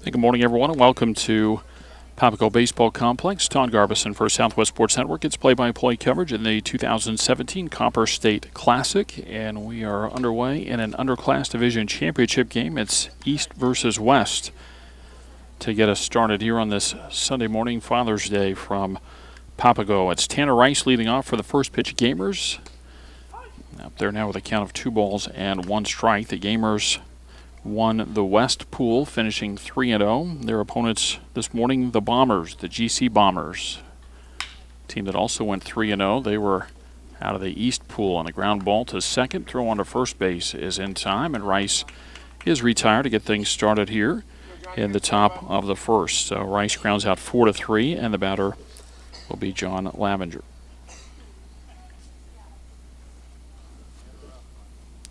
Good morning, everyone, and welcome to Papago Baseball Complex. Todd Garbison for Southwest Sports Network. It's play-by-play coverage in the 2017 Copper State Classic, and we are underway in an Underclass Division Championship game. It's East versus West to get us started here on this Sunday morning, Father's Day from Papago. It's Tanner Rice leading off for the first pitch Gamers. Up there now with a count of 2-1 strike. The Gamers won the West Pool, finishing 3-0. Their opponents this morning, the Bombers, the GC Bombers. Team that also went 3-0. They were out of the East Pool on a ground ball to second. Throw on to first base is in time, and Rice is retired to get things started here in the top of the first. So Rice grounds out 4-3, and the batter will be John Lavenger.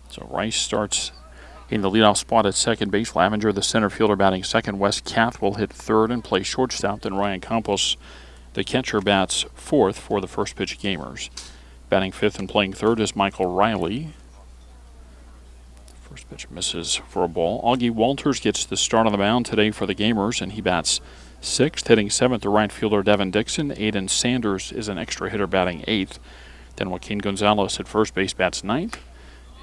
So Rice starts in the leadoff spot at second base. Lavenger, the center fielder, batting second. Wes Kath will hit third and play shortstop. Then Ryan Campos, the catcher, bats fourth for the first pitch Gamers. Batting fifth and playing third is Michael Riley. First pitch misses for a ball. Augie Walters gets the start on the mound today for the Gamers, and he bats sixth. Hitting seventh, the right fielder Devin Dixon. Aiden Sanders is an extra hitter, batting eighth. Then Joaquin Gonzalez at first base bats ninth.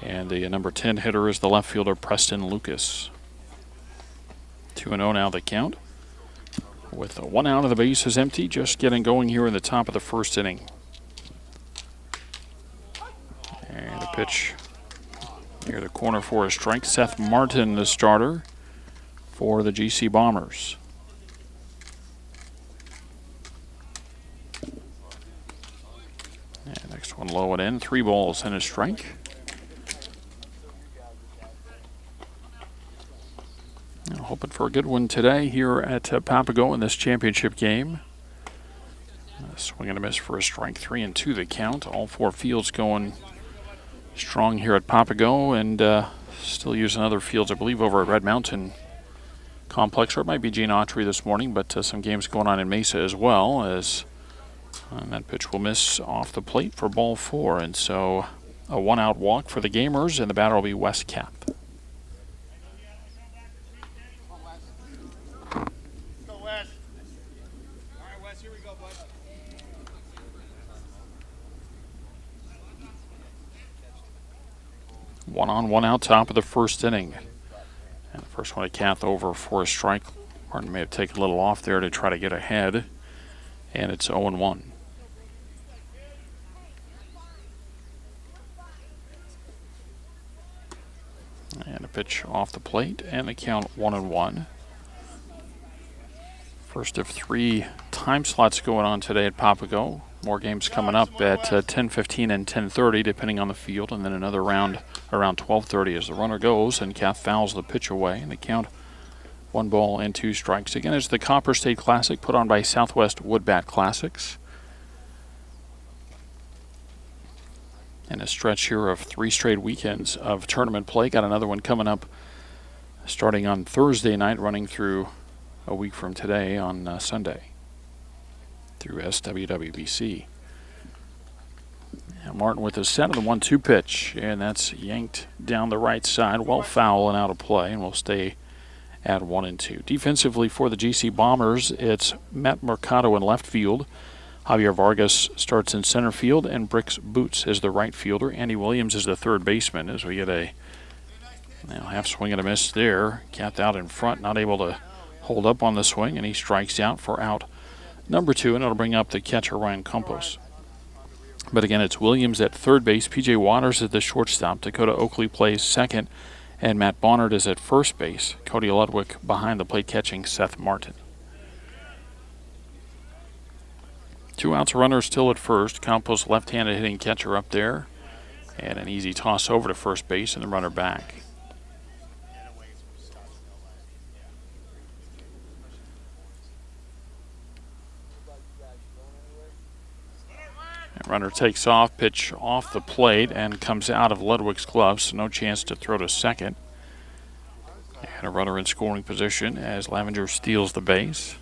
And the number 10 hitter is the left fielder Preston Lucas. 2-0 now the count. With one out of the base is empty, just getting going here in the top of the first inning. And a pitch near the corner for a strike. Seth Martin, the starter for the GC Bombers. And next one low and in. 3 balls and a strike. Hoping for a good one today here at Papago in this championship game. Swing and a miss for a strike. 3-2 the count. All 4 fields going strong here at Papago, and still using other fields, I believe, over at Red Mountain Complex, or it might be Gene Autry this morning, but some games going on in Mesa as well. As that pitch will miss off the plate for ball 4, and so a 1-out walk for the Gamers, and the batter will be Wes Kath. 1-on, 1-out, top of the first inning. And the first one to Kath over for a strike. Martin may have taken a little off there to try to get ahead. And it's 0-1. And a pitch off the plate, and the count 1-1. First of 3 time slots going on today at Papago. More games coming up at 10:15 and 10:30, depending on the field, and then another round around 12:30 as the runner goes, and Kath fouls the pitch away, and the count 1-2 strikes. Again, it's the Copper State Classic put on by Southwest Woodbat Classics. And a stretch here of 3 straight weekends of tournament play. Got another one coming up starting on Thursday night, running through a week from today on Sunday through SWWBC. And Martin with his set of the 1-2 pitch, and that's yanked down the right side, well foul and out of play, and will stay at 1-2. Defensively for the GC Bombers, it's Matt Mercado in left field. Javier Vargas starts in center field, and Bricks Boots is the right fielder. Andy Williams is the third baseman, as we get a half swing and a miss there. Kath out in front, not able to hold up on the swing, and he strikes out for out number 2, and it'll bring up the catcher Ryan Campos. But again, it's Williams at third base, P.J. Waters at the shortstop, Dakota Oakley plays second, and Matt Bonnard is at first base. Cody Ludwig behind the plate catching Seth Martin. 2 outs, runner still at first. Campos left-handed hitting catcher up there, and an easy toss over to first base, and the runner back. Runner takes off, pitch off the plate, and comes out of Ludwig's glove, so no chance to throw to second. And a runner in scoring position as Lavenger steals the base.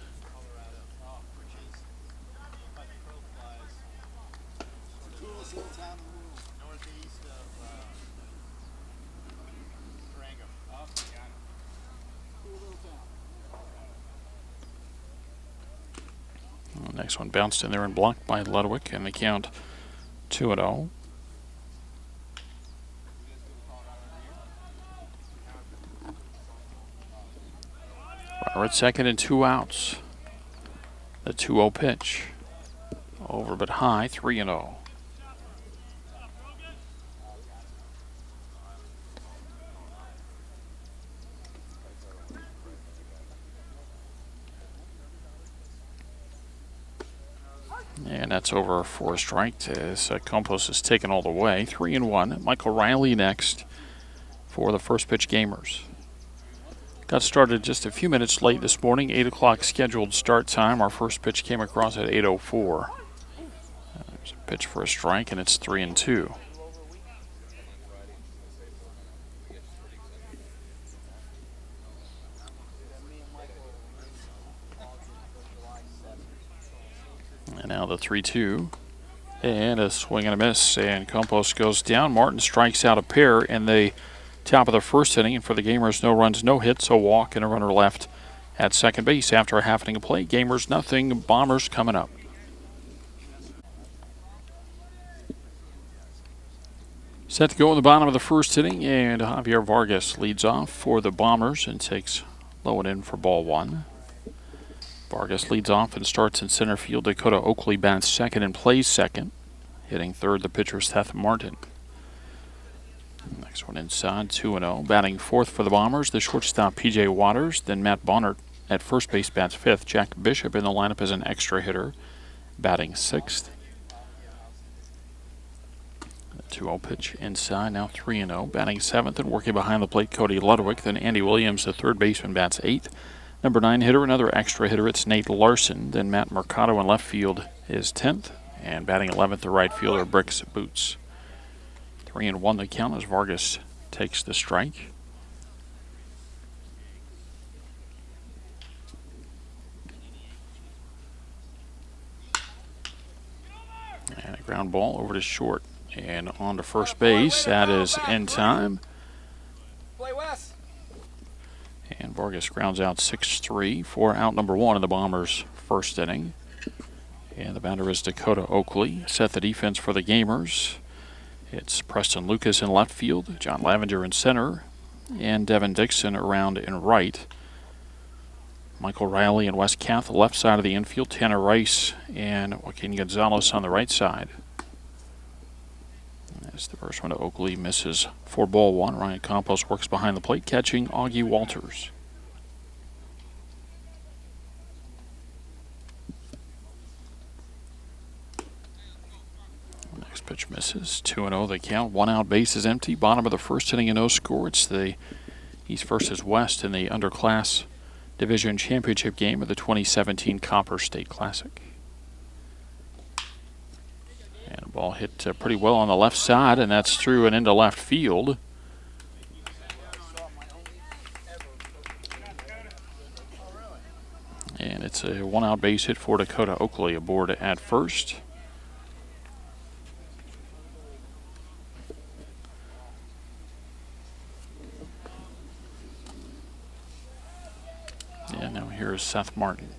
Next one bounced in there and blocked by Ludwig, and the count 2-0. Runner at second and 2 outs. The 2-0 pitch. Over but high, 3-0. And that's over for a strike as Campos is taken all the way. 3-1. Michael Riley next for the first pitch gamers. Got started just a few minutes late this morning. 8 o'clock scheduled start time. Our first pitch came across at 8:04. There's a pitch for a strike, and it's 3-2. And now the 3-2. And a swing and a miss. And Campos goes down. Martin strikes out a pair in the top of the first inning. And for the Gamers, no runs, no hits, a walk, and a runner left at second base after a half inning of play. Gamers nothing. Bombers coming up. Set to go in the bottom of the first inning. And Javier Vargas leads off for the Bombers and takes low and in for ball one. Vargas leads off and starts in center field. Dakota Oakley bats second and plays second. Hitting third, the pitcher Seth Martin. Next one inside, 2-0. Batting fourth for the Bombers, the shortstop P.J. Waters. Then Matt Bonnert at first base bats fifth. Jack Bishop in the lineup as an extra hitter, batting sixth. The 2-0 pitch inside, now 3-0. Batting seventh and working behind the plate, Cody Ludwig. Then Andy Williams, the third baseman, bats eighth. Number 9 hitter, another extra hitter, it's Nate Larson. Then Matt Mercado in left field is 10th. And batting 11th, the right fielder, Bricks Boots. 3-1 the count as Vargas takes the strike. And a ground ball over to short. And on to first base. That is in time. Play West. And Vargas grounds out 6-3 for out number 1 in the Bombers' first inning. And the batter is Dakota Oakley. Set the defense for the Gamers. It's Preston Lucas in left field, John Lavender in center, and Devin Dixon around in right. Michael Riley and Wes Kath left side of the infield, Tanner Rice and Joaquin Gonzalez on the right side. As the first one to Oakley misses for ball one. Ryan Campos works behind the plate, catching Augie Walters. Next pitch misses. 2-0 the count. 1 out, base is empty. Bottom of the first inning and no score. It's the East versus West in the Underclass Division Championship game of the 2017 Copper State Classic. And a ball hit pretty well on the left side, and that's through and into left field. And it's a 1 out base hit for Dakota Oakley aboard at first. And now here is Seth Martin.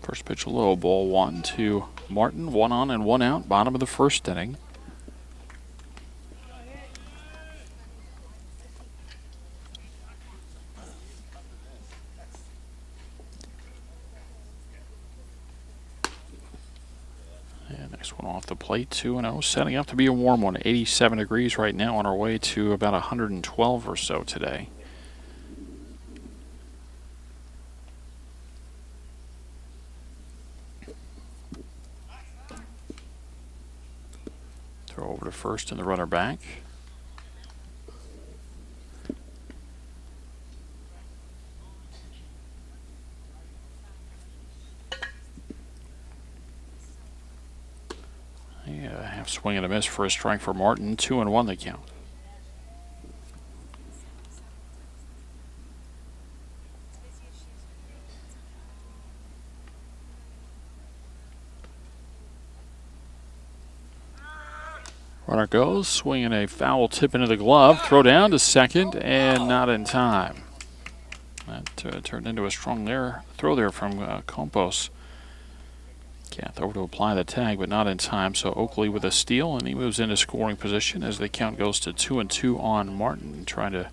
First pitch low, ball 1 to Martin. 1 on and 1 out, bottom of the first inning. And next one off the plate, 2-0. Setting up to be a warm one, 87 degrees right now, on our way to about 112 or so today. Throw over to first and the runner back. Yeah, half swing and a miss for a strike for Martin. 2-1 the count. Runner goes, swinging a foul tip into the glove. Throw down to second, and not in time. That turned into a strong throw there from Campos. Kath over to apply the tag, but not in time. So Oakley with a steal, and he moves into scoring position as the count goes to 2-2 on Martin, trying to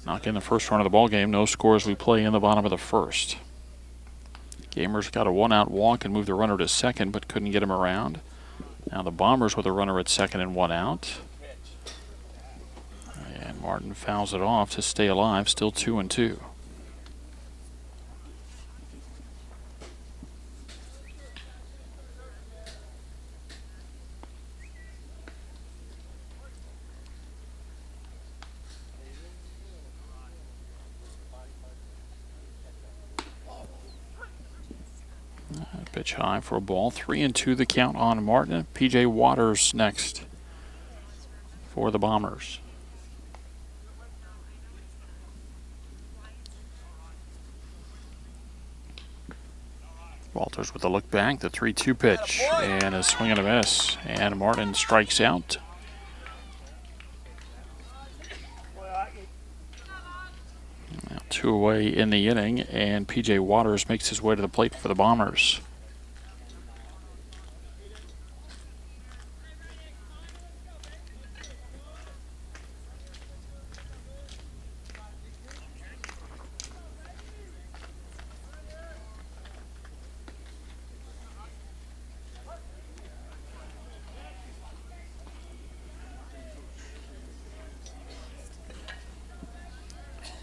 knock in the first run of the ball game. No score as we play in the bottom of the first. Gamers got a one-out walk and moved the runner to second, but couldn't get him around. Now the Bombers with a runner at second and one out. And Martin fouls it off to stay alive, still 2-2. Pitch high for a ball. 3-2 the count on Martin. P.J. Waters next for the Bombers. Walters with a look back. The 3-2 pitch. And a swing and a miss. And Martin strikes out. Now 2 away in the inning. And P.J. Waters makes his way to the plate for the Bombers.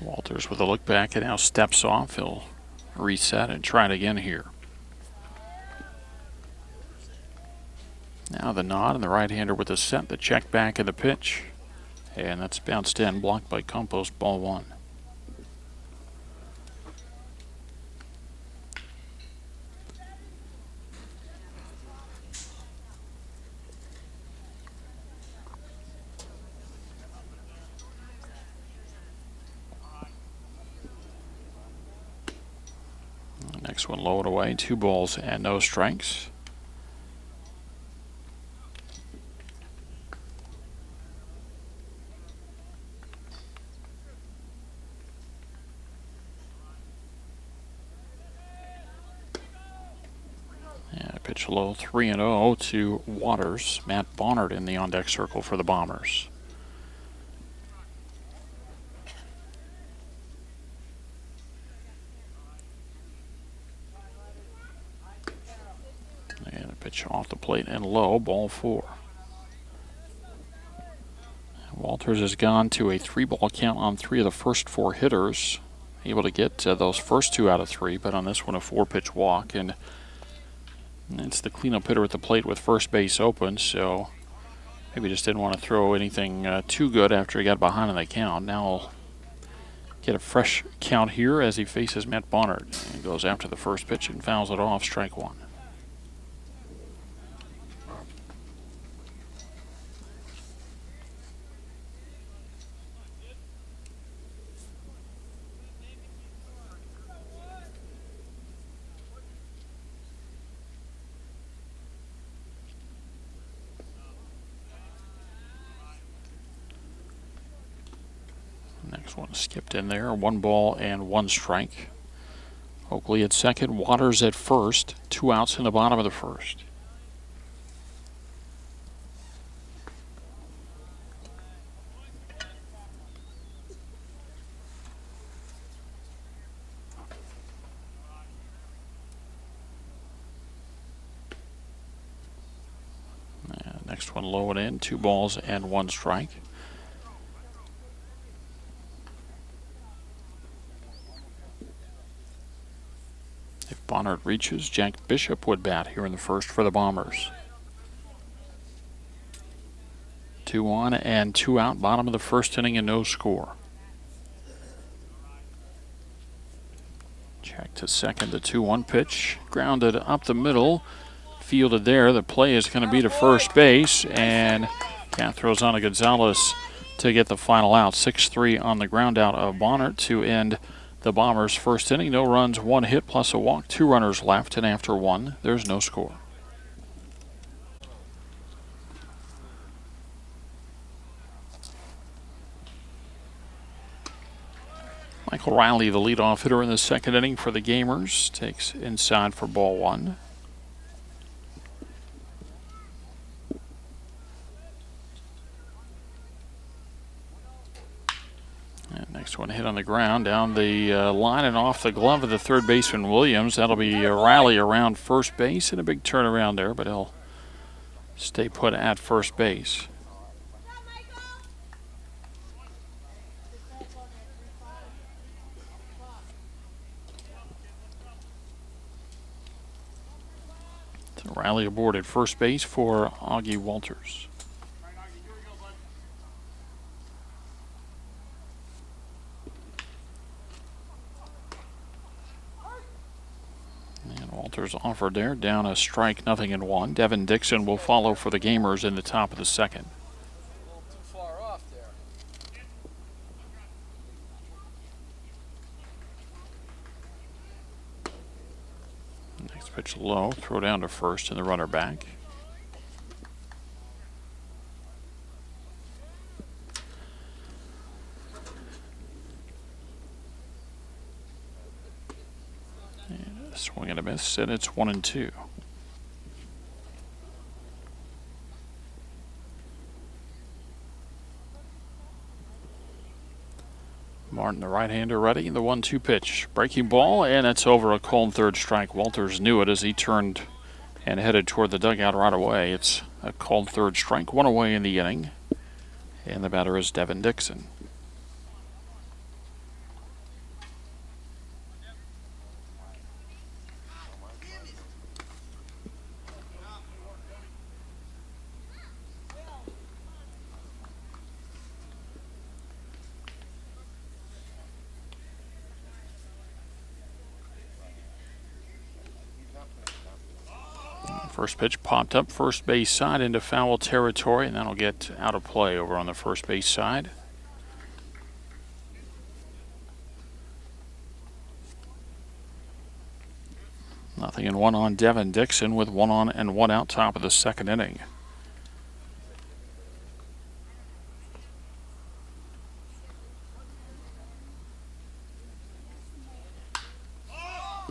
Walters with a look back and now steps off. He'll reset and try it again here. Now the nod and the right-hander with the set, the check back and the pitch. And that's bounced in, blocked by Campos, ball 1. Next one low and away, 2 balls and no strikes. And pitch low, 3-0 to Waters. Matt Bonnard in the on-deck circle for the Bombers. And a pitch off the plate and low, ball 4. Walters has gone to a 3-ball count on 3 of the first 4 hitters. Able to get those first 2 out of 3, but on this one a 4-pitch walk. And it's the cleanup hitter at the plate with first base open, so maybe just didn't want to throw anything too good after he got behind in the count. Now he'll get a fresh count here as he faces Matt Bonnard. And goes after the first pitch and fouls it off, strike 1. Next one skipped in there. 1 ball and 1 strike. Oakley at second, Waters at first. 2 outs in the bottom of the first. And next one low and in. 2 balls and 1 strike. If Bonnard reaches, Jack Bishop would bat here in the first for the Bombers. 2 on and 2 out, bottom of the first inning and no score. Check to second, the 2-1 pitch. Grounded up the middle, fielded there. The play is going to be to first base, and Kath throws on a Gonzalez to get the final out. 6-3 on the ground out of Bonnard to end the Bombers' first inning. No runs, 1 hit plus a walk, 2 runners left, and after 1, there's no score. Michael Riley, the leadoff hitter in the second inning for the Gamers, takes inside for ball one. And next one hit on the ground down the line and off the glove of the third baseman Williams. That'll be Riley around first base, and a big turnaround there, but he'll stay put at first base. So Riley aboard at first base for Augie Walters. And Walters offered there, down a strike, 0-1. Devin Dixon will follow for the Gamers in the top of the second. A little too far off there. Next pitch low, throw down to first and the runner back. And a swing and a miss, and it's 1-2. Martin, the right-hander, ready. The 1-2 pitch. Breaking ball, and it's over a cold third strike. Walters knew it as he turned and headed toward the dugout right away. It's a cold third strike, one away in the inning. And the batter is Devin Dixon. First pitch popped up first base side into foul territory, and that'll get out of play over on the first base side. Nothing in one on Devin Dixon with one on and one out top of the second inning.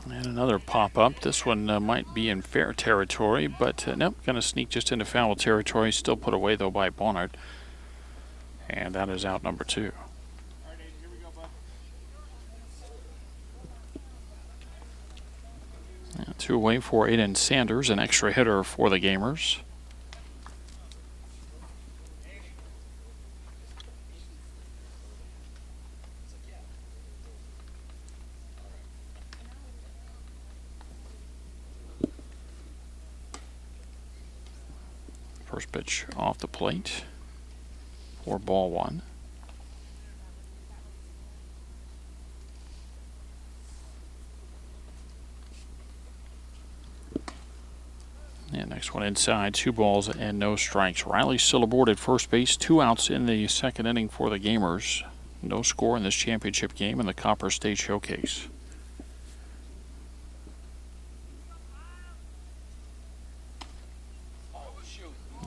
And another pop-up. This one might be in fair territory, but nope, going to sneak just into foul territory. Still put away, though, by Barnard. And that is out number 2. All right, Aiden, here we go, bud. 2 away for Aiden Sanders, an extra hitter for the Gamers. First pitch off the plate for ball one. And next one inside, 2 balls and no strikes. Riley still aboard at first base, 2 outs in the second inning for the Gamers. No score in this championship game in the Copper State Showcase.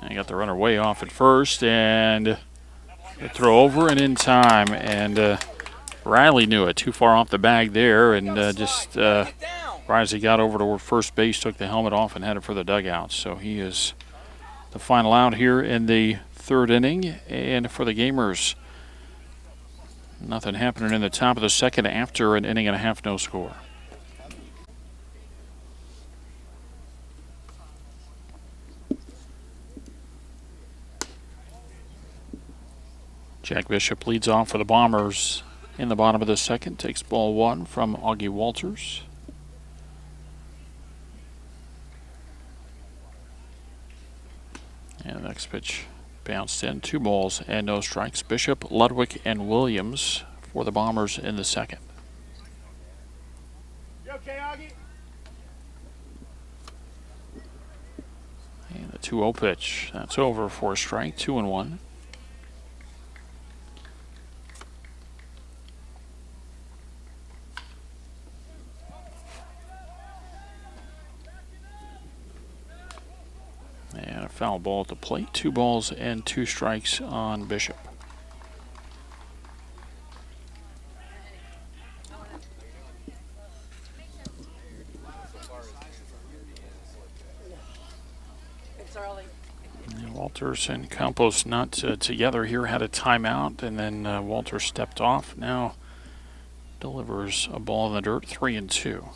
I got the runner way off at first, and the throw over and in time. And Riley knew it, too far off the bag there, and just right as he got over to first base, took the helmet off and headed for the dugout. So he is the final out here in the third inning, and for the Gamers, nothing happening in the top of the second after an inning and a half, no score. Jack Bishop leads off for the Bombers in the bottom of the second. Takes ball one from Augie Walters. And the next pitch bounced in. 2 balls and no strikes. Bishop, Ludwig, and Williams for the Bombers in the second. You okay, Augie? And the 2-0 pitch. That's over for a strike. 2-1. And a foul ball at the plate. 2 balls and 2 strikes on Bishop. And Walters and Campos not together here, had a timeout, and then Walters stepped off. Now delivers a ball in the dirt, 3-2.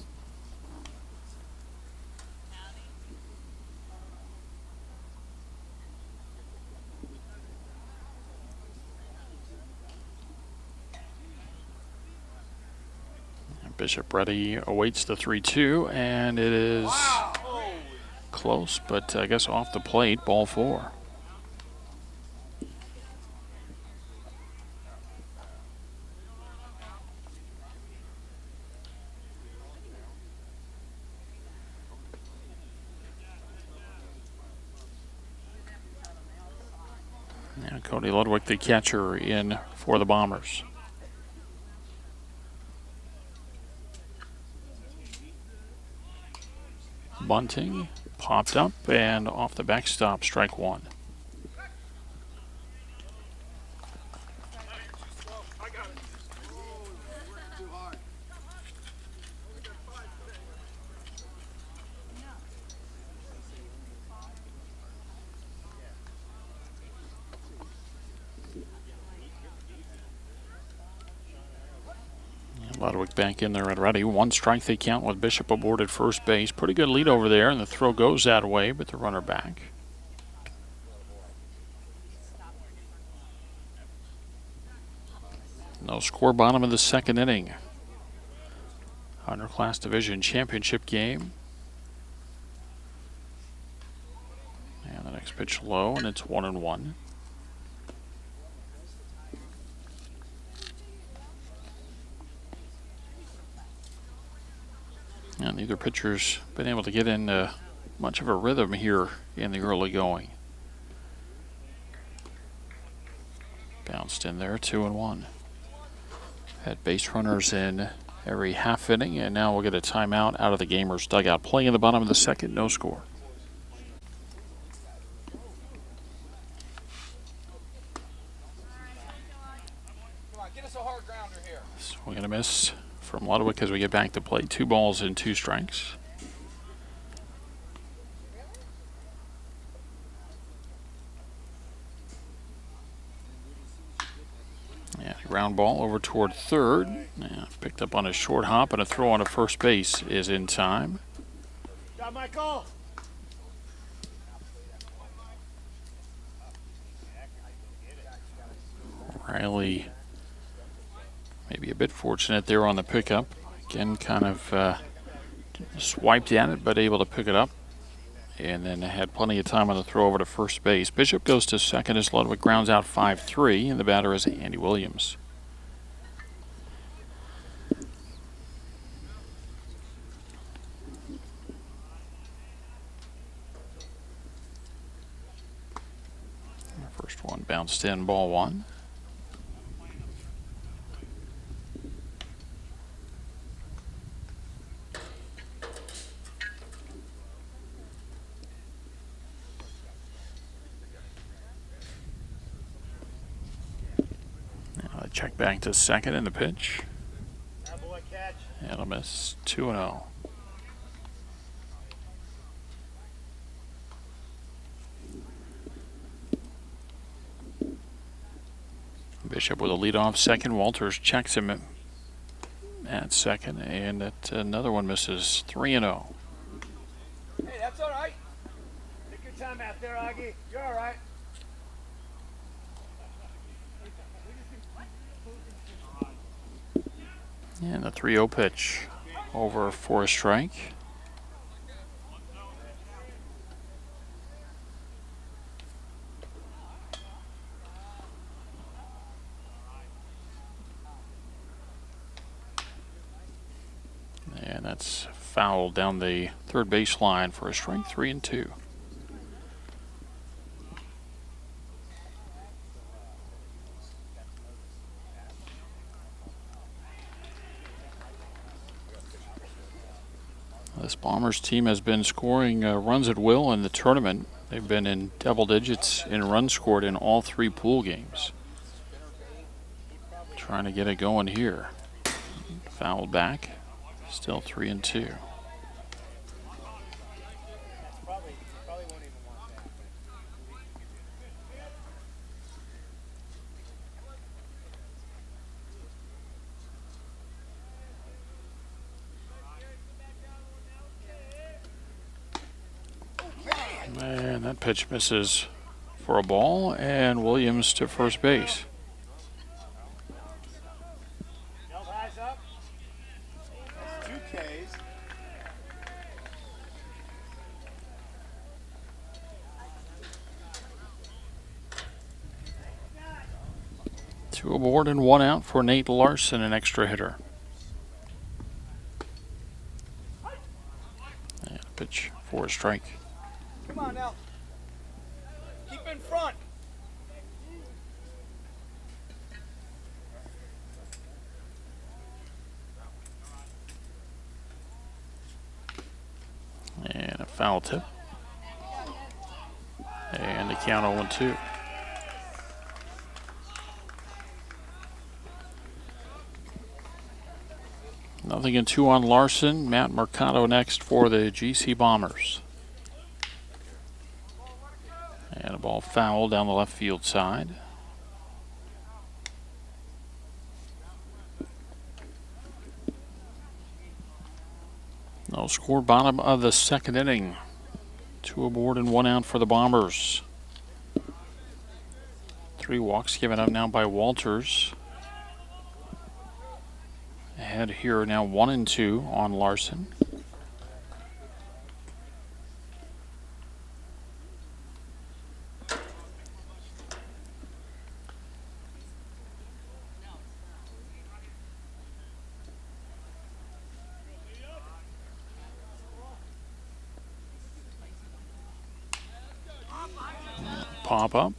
Bishop ready, awaits the 3-2, and it is close, but I guess off the plate, ball 4. Now Cody Ludwig, the catcher, in for the Bombers. Bunting popped up and off the backstop, strike 1. Ludwig back in there and ready. 1 strike they count with Bishop aboard at first base. Pretty good lead over there, and the throw goes that way, but the runner back. No score, bottom of the 2nd inning. Underclass Division Championship game. And the next pitch low, and it's 1-1. And neither pitcher's been able to get in much of a rhythm here in the early going. Bounced in there, 2-1. Had base runners in every half inning, and now we'll get a timeout out of the Gamers dugout. Play in the bottom of the 2nd, no score. Come on, get us a hard grounder here. Swing and a miss from Ludwig as we get back to play. 2 balls and 2 strikes. Yeah, ground ball over toward 3rd. Yeah, picked up on a short hop, and a throw on to first base is in time. Got Michael. Riley maybe a bit fortunate there on the pickup. Again, kind of swiped at it, but able to pick it up. And then had plenty of time on the throw over to first base. Bishop goes to 2nd as Ludwig grounds out 5-3, and the batter is Andy Williams. First one bounced in, ball 1. Check back to 2nd in the pitch. And a miss, 2-0. Bishop with a leadoff second. Walters checks him at 2nd, and that another one misses, 3-0. Hey, that's all right. Take your time out there, Augie. You're all right. And the 3-0 pitch over for a strike. And that's fouled down the 3rd base line for a strike, 3-2. This Bombers team has been scoring runs at will in the tournament. They've been in double digits in runs scored in all 3 pool games. Trying to get it going here. Fouled back. Still 3-2. And that pitch misses for a ball, and Williams to first base. Jump eyes up. That's 2 Ks. Two aboard and one out for Nate Larson, an extra hitter. And a pitch for a strike. Come on now. Keep in front. And a foul tip. And the count 0-2. Nothing in 2 on Larson. Matt Mercado next for the GC Bombers. And a ball foul down the left field side. No score, bottom of the second inning. 2 aboard and 1 out for the Bombers. 3 walks given up now by Walters. Ahead here now 1-2 on Larson. Pop up.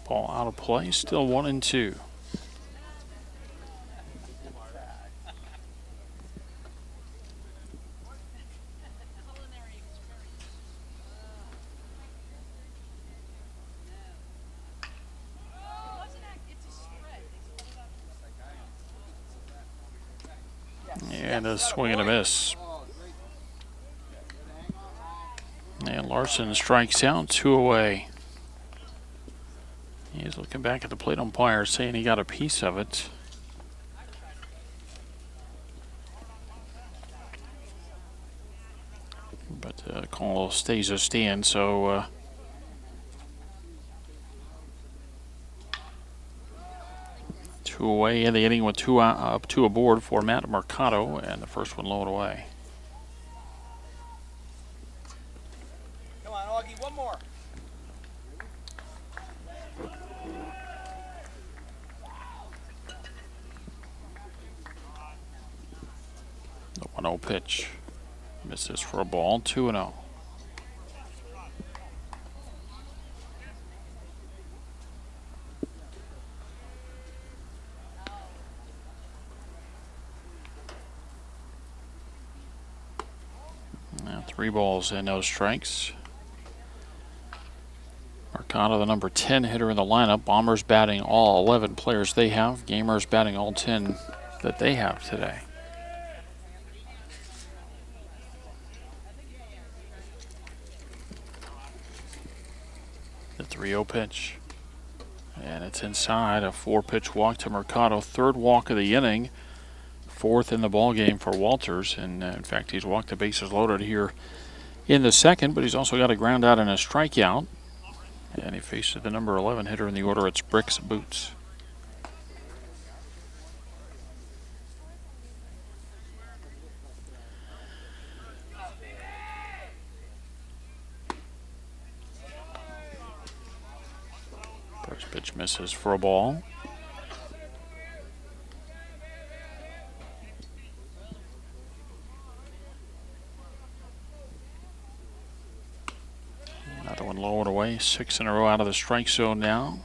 Ball out of play, still 1-2. And a swing and a miss. And Larson strikes out, 2 away. He's looking back at the plate umpire, saying he got a piece of it. But call stays a stand, so 2 away in the inning with 2 aboard for Matt Mercado, and the first one low and away. Come on, Augie, one more. The 1-0 pitch misses for a ball, 2-0. Now 3 balls and no strikes. Mercado, the number 10 hitter in the lineup. Bombers batting all 11 players they have. Gamers batting all 10 that they have today. The 3-0 pitch. And it's inside. A 4-pitch walk to Mercado. 3rd walk of the inning. 4th in the ball game for Walters. And in fact, he's walked the bases loaded here in the 2nd, but he's also got a ground out and a strikeout. And he faces the number 11 hitter in the order. It's Bricks Boots. First pitch misses for a ball. Another one low and away. 6 in a row out of the strike zone now.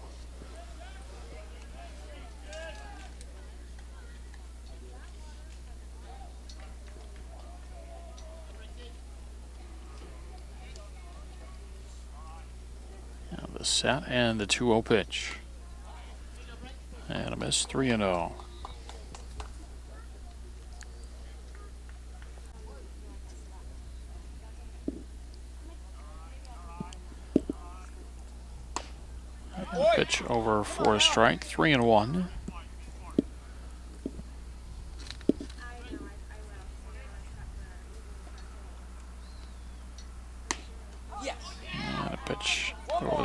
Now the set and the 2-0 pitch. And a miss, 3-0. Pitch over for a strike, 3-1.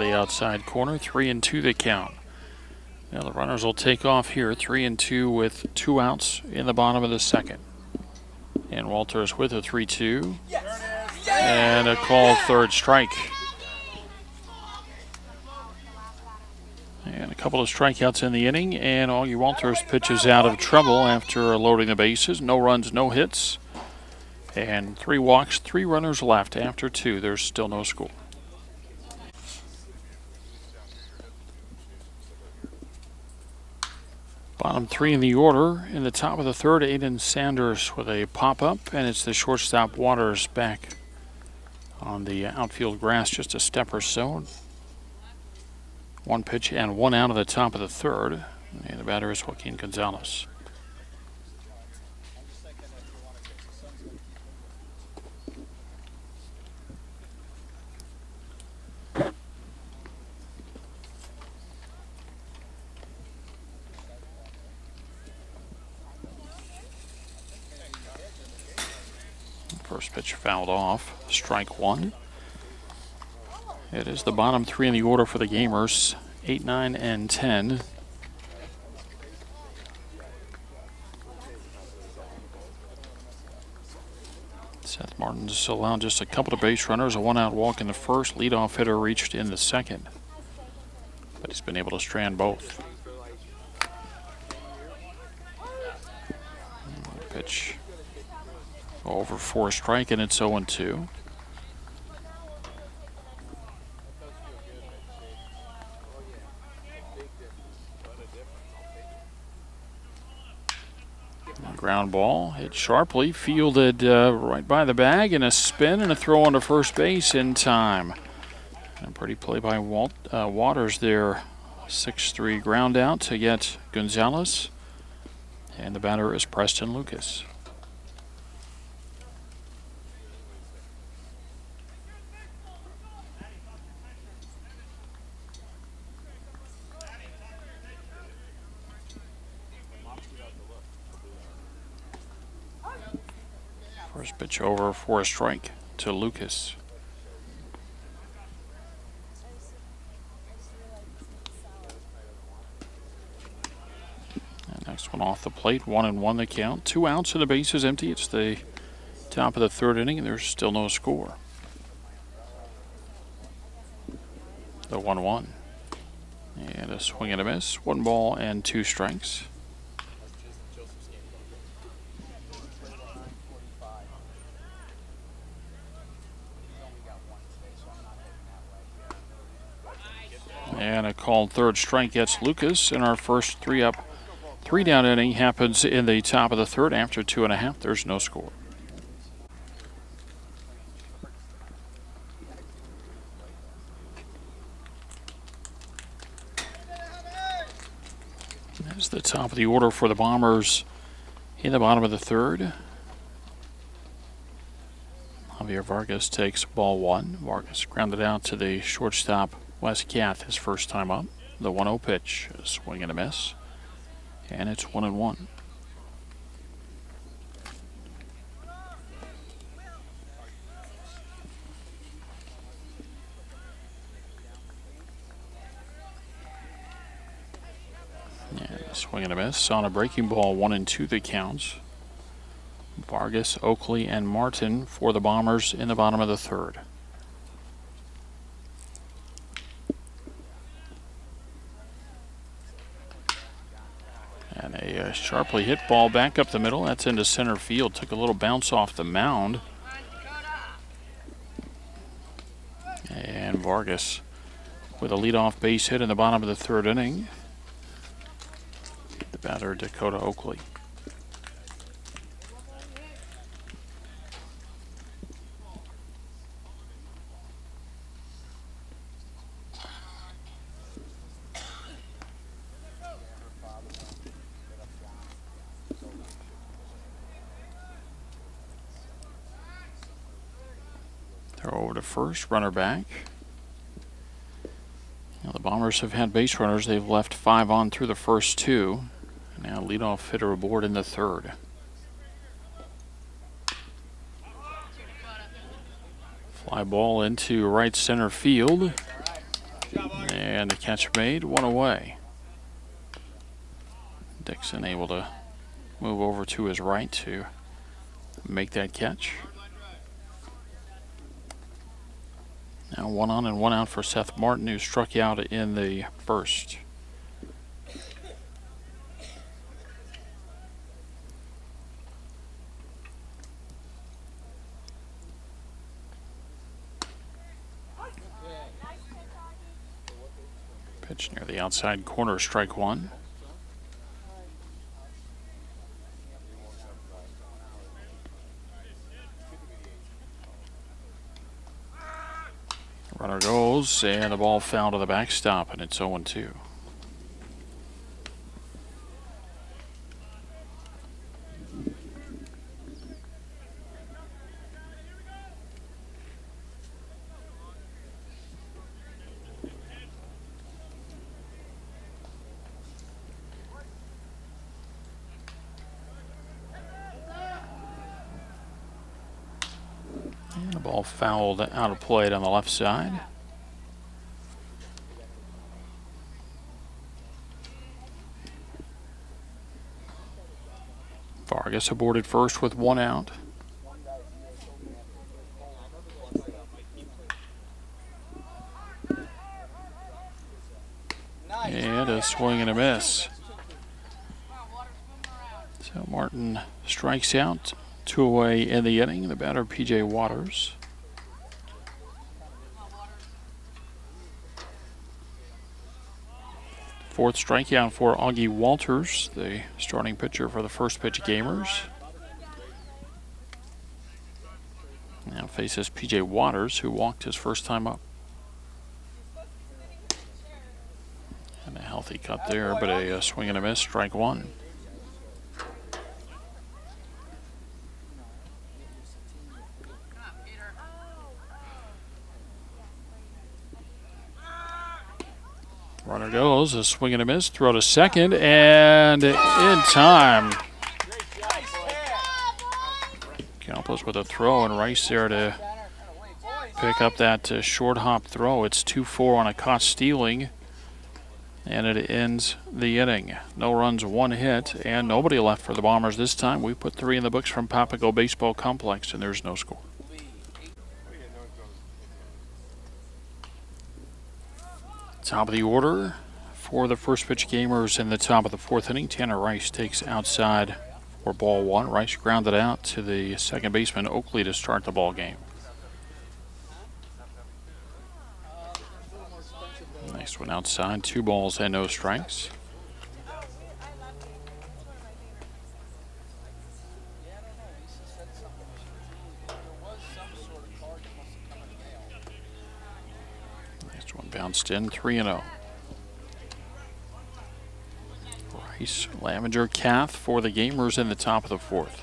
the outside corner. 3-2 the count. Now the runners will take off here. 3-2 with 2 outs in the bottom of the second. And Walters with a 3-2. And a called third strike. And a couple of strikeouts in the inning, and Augie Walters pitches out of trouble after loading the bases. No runs, no hits, and 3 walks, 3 runners left after 2. There's still no score. Bottom 3 in the order. In the top of the third, Aiden Sanders with a pop-up, and it's the shortstop Waters back on the outfield grass just a step or so. 1 pitch and 1 out of the top of the third. And the batter is Joaquin Gonzalez. First pitch fouled off. Strike 1. It is the bottom 3 in the order for the Gamers, 8, 9, and 10. Seth Martin's allowed just a couple of base runners, a 1-out walk in the first. Leadoff hitter reached in the second, but he's been able to strand both. Pitch over for a strike, and it's 0-2. Ground ball hit sharply, fielded right by the bag, and a spin and a throw onto first base in time. And a pretty play by Waters there. 6-3 ground out to get Gonzalez, and the batter is Preston Lucas. First pitch over for a strike to Lucas. And next one off the plate, 1-1 the count. 2 outs and the base is empty. It's the top of the third inning, and there's still no score. The 1-1. And a swing and a miss. 1 ball and 2 strikes. And a called third strike gets Lucas, and our first 3-up, 3-down inning happens in the top of the third. After 2.5, there's no score. That's the top of the order for the Bombers in the bottom of the third. Javier Vargas takes ball 1. Vargas grounded out to the shortstop Wes Kath his first time up. The 1-0 pitch, a swing and a miss, and it's 1-1. And a swing and a miss on a breaking ball, 1-2 the counts. Vargas, Oakley, and Martin for the Bombers in the bottom of the third. And a sharply hit ball back up the middle. That's into center field. Took a little bounce off the mound. And Vargas with a leadoff base hit in the bottom of the third inning. The batter, Dakota Oakley. Throw over to first, runner back. Now the Bombers have had base runners. They've left 5 on through the first 2. Now leadoff hitter aboard in the third. Fly ball into right center field. And the catch made, one away. Dixon able to move over to his right to make that catch. Now 1 on and 1 out for Seth Martin, who struck out in the first. Pitch near the outside corner, strike one. Runner goes, and the ball fouled to the backstop, and it's 0-2. And the ball fouled out of play on the left side. Vargas aboarded first with 1 out. And a swing and a miss. So Martin strikes out, 2 away in the inning. The batter, P.J. Waters. Fourth strikeout for Augie Walters, the starting pitcher for the first pitch gamers. Now faces P.J. Waters, who walked his first time up. And a healthy cut there, but a swing and a miss, strike one. Runner goes, a swing and a miss, throw to second, and in time. Campos with a throw, and Rice there to pick up that short hop throw. It's 2-4 on a caught stealing, and it ends the inning. No runs, 1 hit, and nobody left for the Bombers this time. We put 3 in the books from Papago Baseball Complex, and there's no score. Top of the order for the first pitch gamers in the top of the 4th inning. Tanner Rice takes outside for ball 1. Rice grounded out to the second baseman Oakley to start the ball game. Nice one outside. 2 balls and no strikes. Next one bounced in, 3-0. Rice, Laminger, Kath for the gamers in the top of the 4th.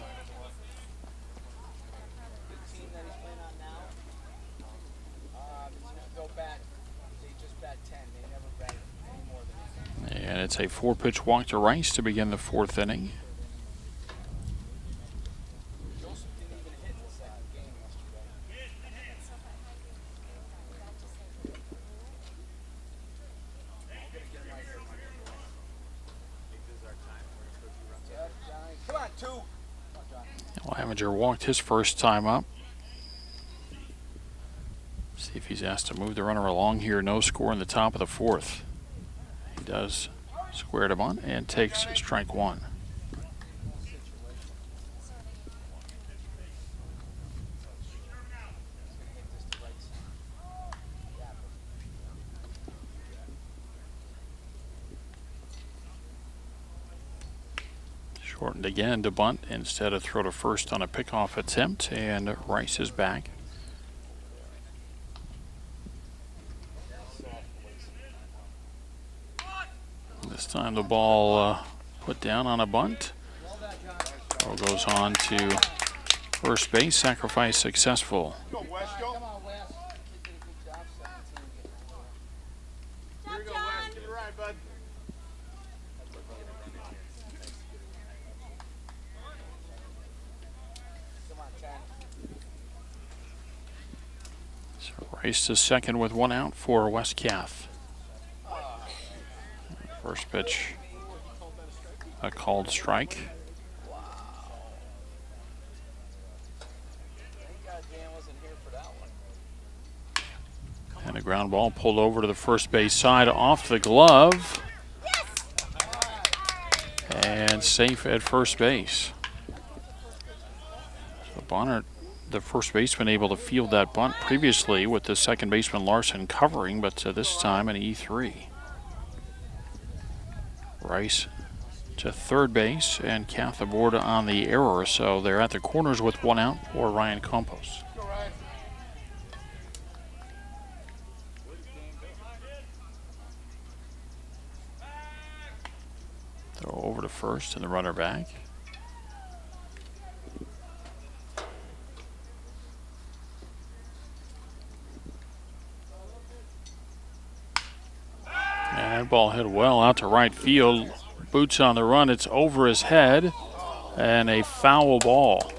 And it's a 4-pitch walk to Rice to begin the 4th inning. Laminger walked his first time up. See if he's asked to move the runner along here. No score in the top of the 4th. He does square him on and takes strike 1. Shortened again to bunt instead of throw to first on a pickoff attempt, and Rice is back. This time the ball put down on a bunt. Throw goes on to first base. Sacrifice successful. Go, Wes, go. Here we go, Wes. Get it right, bud. So Rice to second with 1 out for Wes Kath. First pitch, a called strike. And a ground ball pulled over to the first base side off the glove. And safe at first base. So Bonner, the first baseman, able to field that bunt previously with the second baseman Larson covering, but this time an E3. Rice to third base and Kath aboard on the error, so they're at the corners with one out for Ryan Campos. Throw over to first and the runner back. And that ball hit well out to right field. Boots on the run. It's over his head and a foul ball.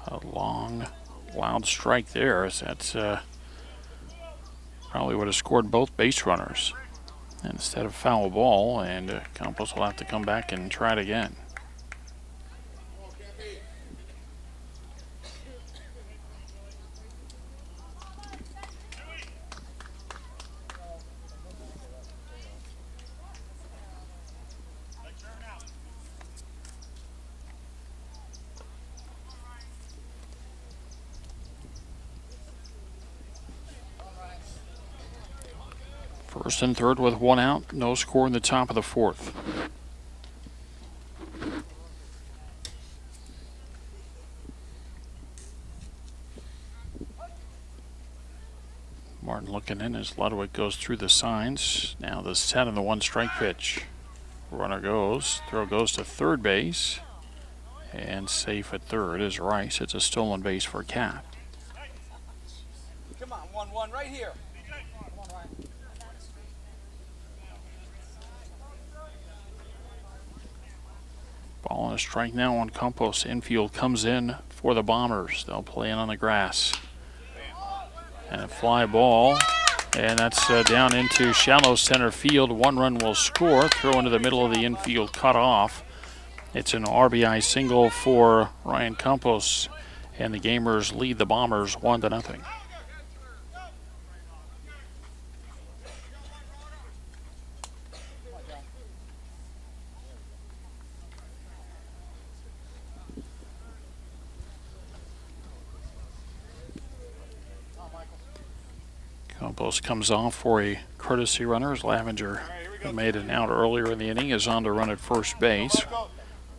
A long, loud strike there. That's probably would have scored both base runners instead of foul ball, and Campos will have to come back and try it again. First and third with one out, no score in the top of the fourth. Martin looking in as Ludwig goes through the signs. Now the set and the one strike pitch. Runner goes, throw goes to third base, and safe at third is Rice. It's a stolen base for Kath. Come on, 1-1 right here. Ball on a strike now on Campos. Infield comes in for the Bombers. They'll play in on the grass. And a fly ball. And that's down into shallow center field. One run will score. Throw into the middle of the infield, cut off. It's an RBI single for Ryan Campos. And the Gamers lead the Bombers 1-0. Campos comes off for a courtesy runner as Lavenger, who made an out earlier in the inning, is on to run at first base.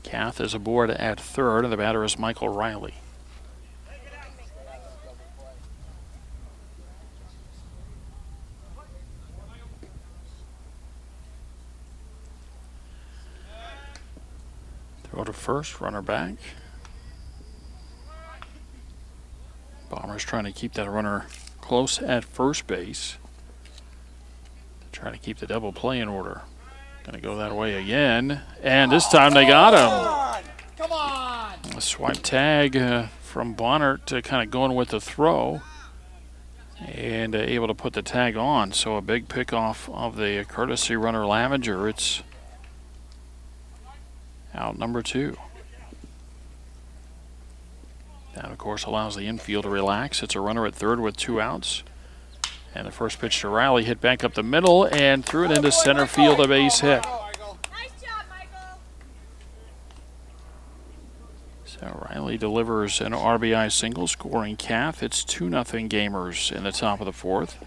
Kath is aboard at third, and the batter is Michael Riley. Throw to first, runner back. Bombers trying to keep that runner close at first base. Trying to keep the double play in order. Going to go that way again. And this time they got him. Come on! A swipe tag from Bonner to kind of going with the throw. And able to put the tag on. So a big pickoff of the courtesy runner Lavenger. It's out number 2. That, of course, allows the infield to relax. It's a runner at third with 2 outs. And the first pitch to Riley hit back up the middle and threw it into center field, a base hit. Nice job, Michael. So Riley delivers an RBI single, scoring Kath. It's 2-0 Gamers in the top of the fourth.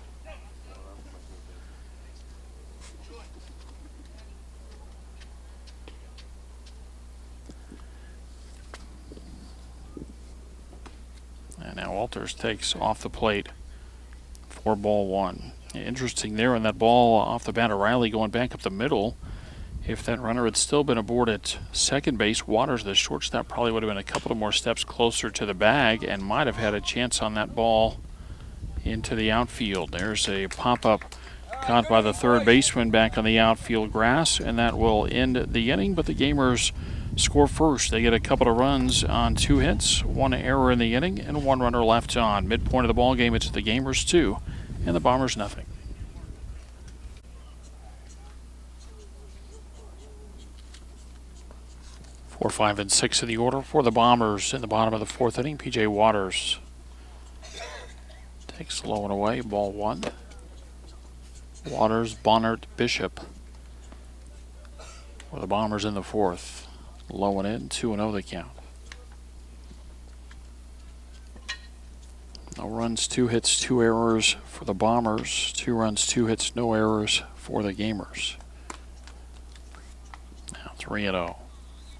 And now Walters takes off the plate for ball 1. Interesting there on that ball off the bat of Riley going back up the middle. If that runner had still been aboard at second base, Waters, the shortstop, probably would have been a couple of more steps closer to the bag and might have had a chance on that ball into the outfield. There's a pop-up caught by the third baseman back on the outfield grass, and that will end the inning, but the Gamers score first. They get a couple of runs on 2 hits, 1 error in the inning, and 1 runner left on. Midpoint of the ball game, it's the Gamers 2 and the Bombers nothing. 4, 5, and 6 in the order for the Bombers in the bottom of the 4th inning. P.J. Waters takes low and away, ball 1. Waters, Bonnert, Bishop for the Bombers in the 4th. Low and in, 2-0 the count. No runs, 2 hits, 2 errors for the Bombers. 2 runs, 2 hits, no errors for the Gamers. Now 3-0.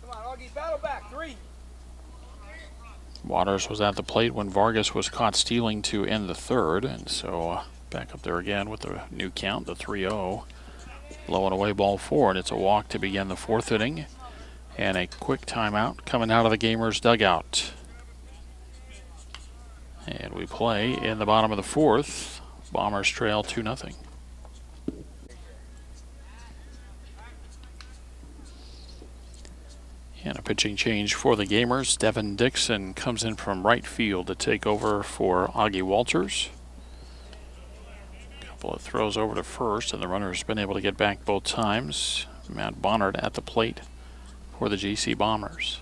Come on, Augie, battle back. 3. Waters was at the plate when Vargas was caught stealing to end the 3rd, and so back up there again with the new count, the 3-0. Low and away, ball 4, and it's a walk to begin the 4th inning. And a quick timeout coming out of the Gamers dugout. And we play in the bottom of the 4th. Bombers trail 2-0. And a pitching change for the Gamers. Devin Dixon comes in from right field to take over for Augie Walters. A couple of throws over to first, and the runner's been able to get back both times. Matt Bonnert at the plate for the GC Bombers.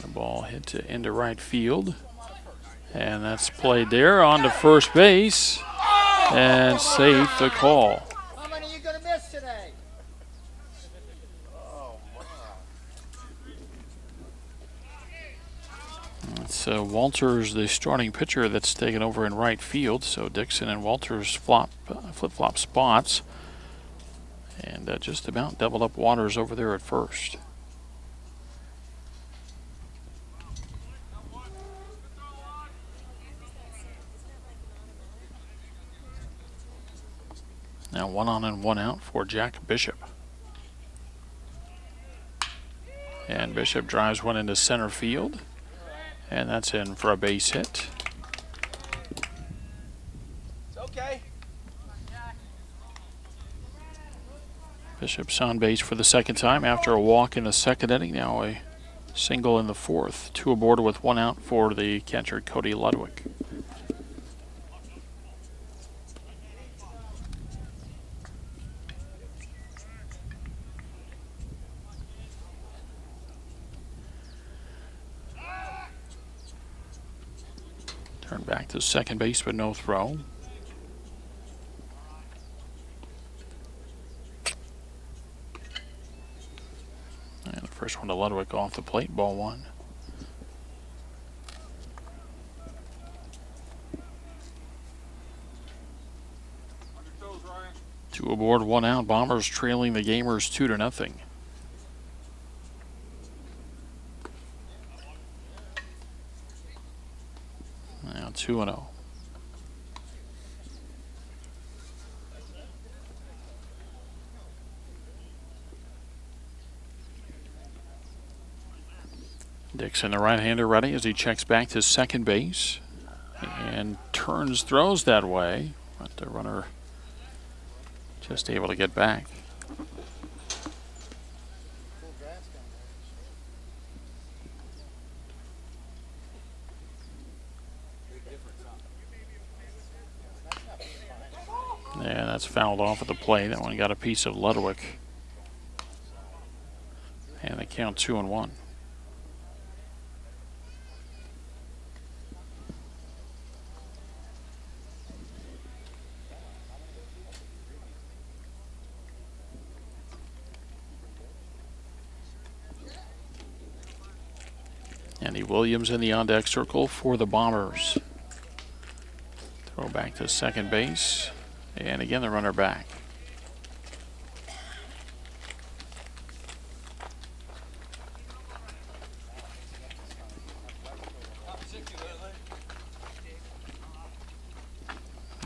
The ball hit into right field. And that's played there on to first base. And safe the call. How many are you going to miss today? It's Walters, the starting pitcher, that's taken over in right field. So Dixon and Walters flip-flop spots. And just about doubled up Waters over there at first. Now 1 on and 1 out for Jack Bishop. And Bishop drives one into center field. And that's in for a base hit. It's okay. Bishop's on base for the 2nd time after a walk in the 2nd inning. Now a single in the 4th. 2 aboard with 1 out for the catcher, Cody Ludwig. Turn back to second base, but no throw. And the first one to Ludwig off the plate, ball 1. Two aboard, 1 out. Bombers trailing the Gamers 2-0. Now 2-0. Dixon, the right-hander, ready as he checks back to second base and throws that way, but the runner just able to get back. Yeah, that's fouled off at the plate. That one got a piece of Ludwig. And they count 2-1. Andy Williams in the on-deck circle for the Bombers. Throw back to second base. And again, the runner back.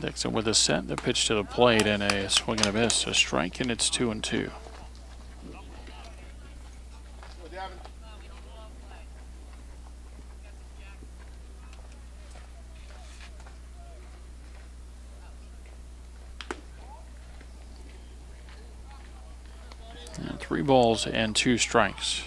Dixon with a set, the pitch to the plate, and a swing and a miss, a strike, and it's 2-2. 3 balls and 2 strikes.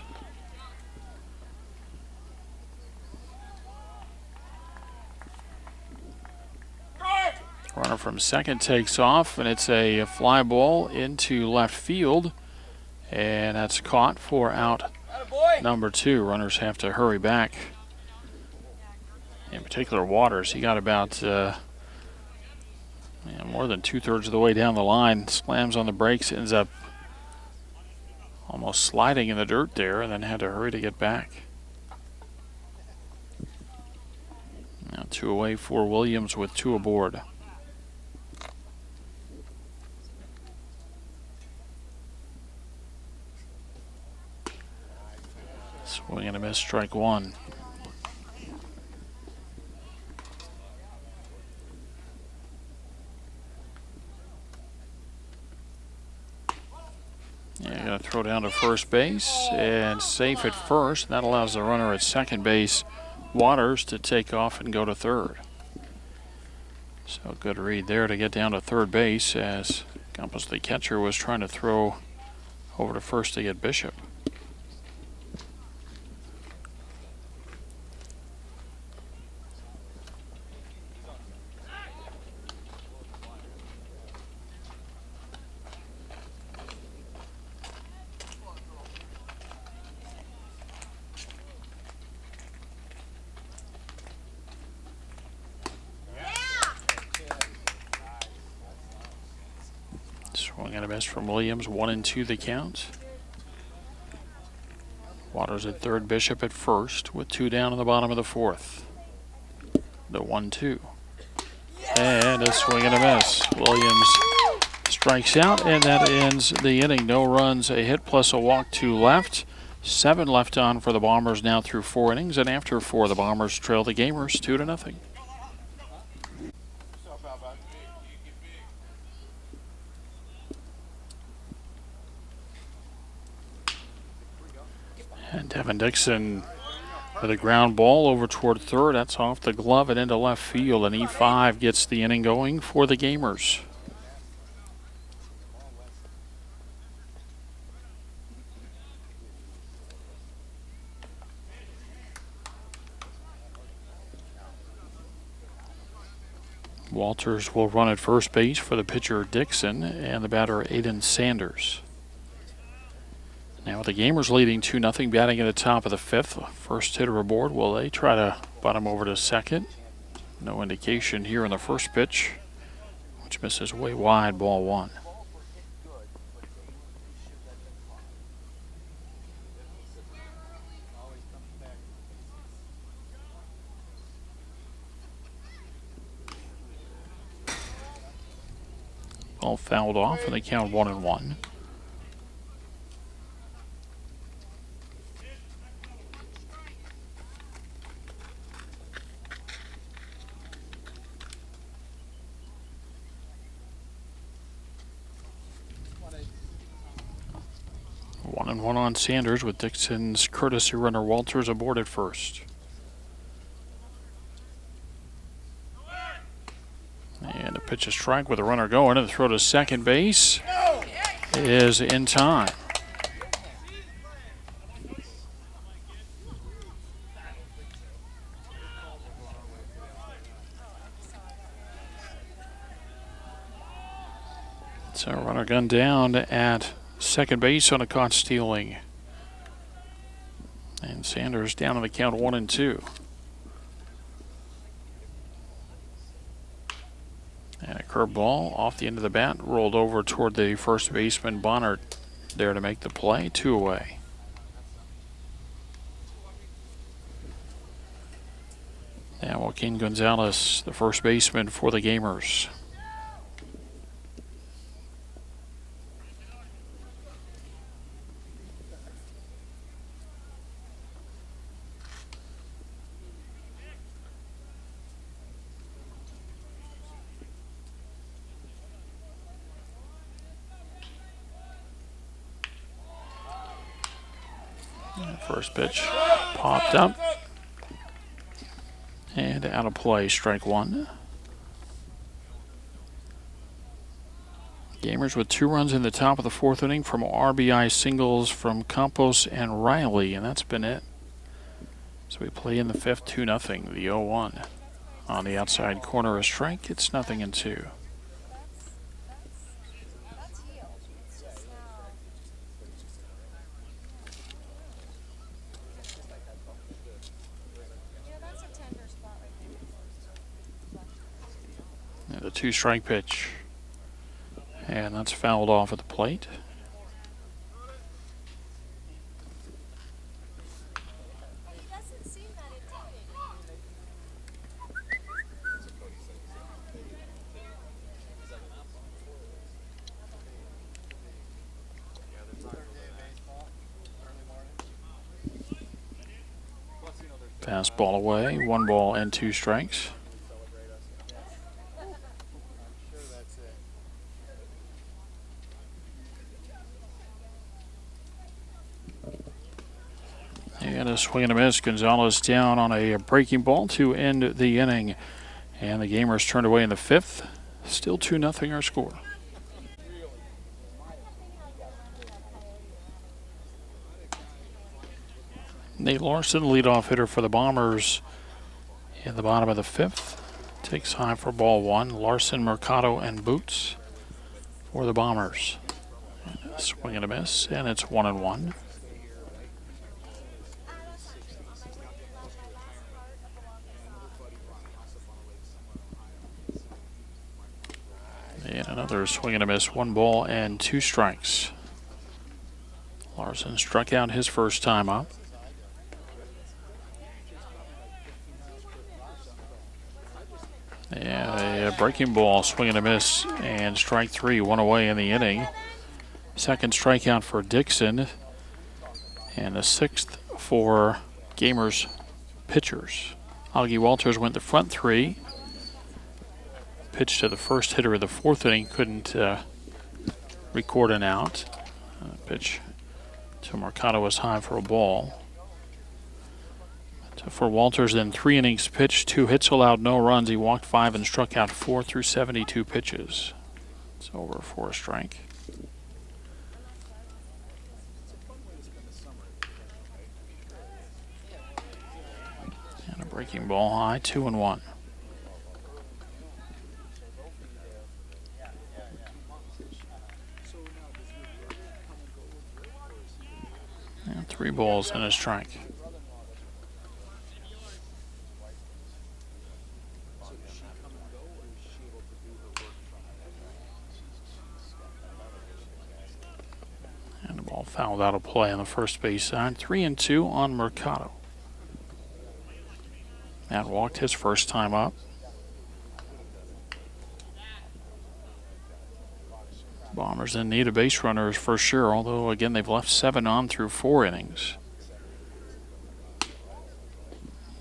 Runner from second takes off, and it's a fly ball into left field, and that's caught for out number 2. Runners have to hurry back. In particular, Waters, he got about more than 2/3 of the way down the line, slams on the brakes, ends up almost sliding in the dirt there, and then had to hurry to get back. Now 2 away for Williams with 2 aboard. Swing and a miss, strike 1. Yeah, going to throw down to first base and safe at first. That allows the runner at second base, Waters, to take off and go to third. So good read there to get down to third base as Campos, the catcher, was trying to throw over to first to get Bishop. Swing and a miss from Williams, 1-2 the count. Waters at third, Bishop at first, with 2 down in the bottom of the 4th. The 1-2. And a swing and a miss. Williams strikes out, and that ends the inning. No runs, a hit plus a walk to left. 7 left on for the Bombers now through 4 innings, and after 4, the Bombers trail the Gamers 2-0. And Devin Dixon with a ground ball over toward third. That's off the glove and into left field. And E5 gets the inning going for the Gamers. Walters will run at first base for the pitcher Dixon and the batter Aiden Sanders. Now with the Gamers leading 2-0, batting at the top of the 5th. First hitter aboard. Will they try to butt him over to second? No indication here in the first pitch, which misses way wide, ball 1. Ball fouled off, and they count 1-1. One on Sanders with Dixon's courtesy runner Walters aboard at first. And a pitch a strike with a runner going, and the throw to second base is in time. So runner gunned down at second base on a caught stealing. And Sanders down on the count 1-2. And a curveball off the end of the bat, rolled over toward the first baseman Bonnert there to make the play. 2 away. Now Joaquin Gonzalez, the first baseman for the Gamers. First pitch popped up and out of play, strike 1. Gamers with 2 runs in the top of the 4th inning from RBI singles from Campos and Riley, and that's been it. So we play in the 5th, 2-0, the 0-1. On the outside corner, a strike. It's 0-2. And the 2-strike pitch. And that's fouled off at the plate. Fastball away, 1 ball and 2 strikes. And a swing and a miss. Gonzalez down on a breaking ball to end the inning. And the Gamers turned away in the 5th. Still 2-0 our score. Nate Larson, leadoff hitter for the Bombers in the bottom of the 5th. Takes high for ball 1. Larson, Mercado, and Boots for the Bombers. And a swing and a miss, and it's 1-1. And another swing and a miss, 1 ball and 2 strikes. Larson struck out his first time up. And a breaking ball, swing and a miss, and strike 3, 1 away in the inning. Second strikeout for Dixon, and the 6th for Gamers pitchers. Augie Walters went the front 3. Pitch to the first hitter of the 4th inning, couldn't record an out. Pitch to Mercado was high for a ball. For Walters, then 3 innings pitched, 2 hits allowed, no runs. He walked 5 and struck out 4 through 72 pitches. It's over for a strike. And a breaking ball high, 2-1. And 3 balls and a strike. And the ball fouled out of play on the first base side. 3-2 on Mercado. Matt walked his first time up. Bombers in need of base runners for sure, although again they've left 7 on through 4 innings.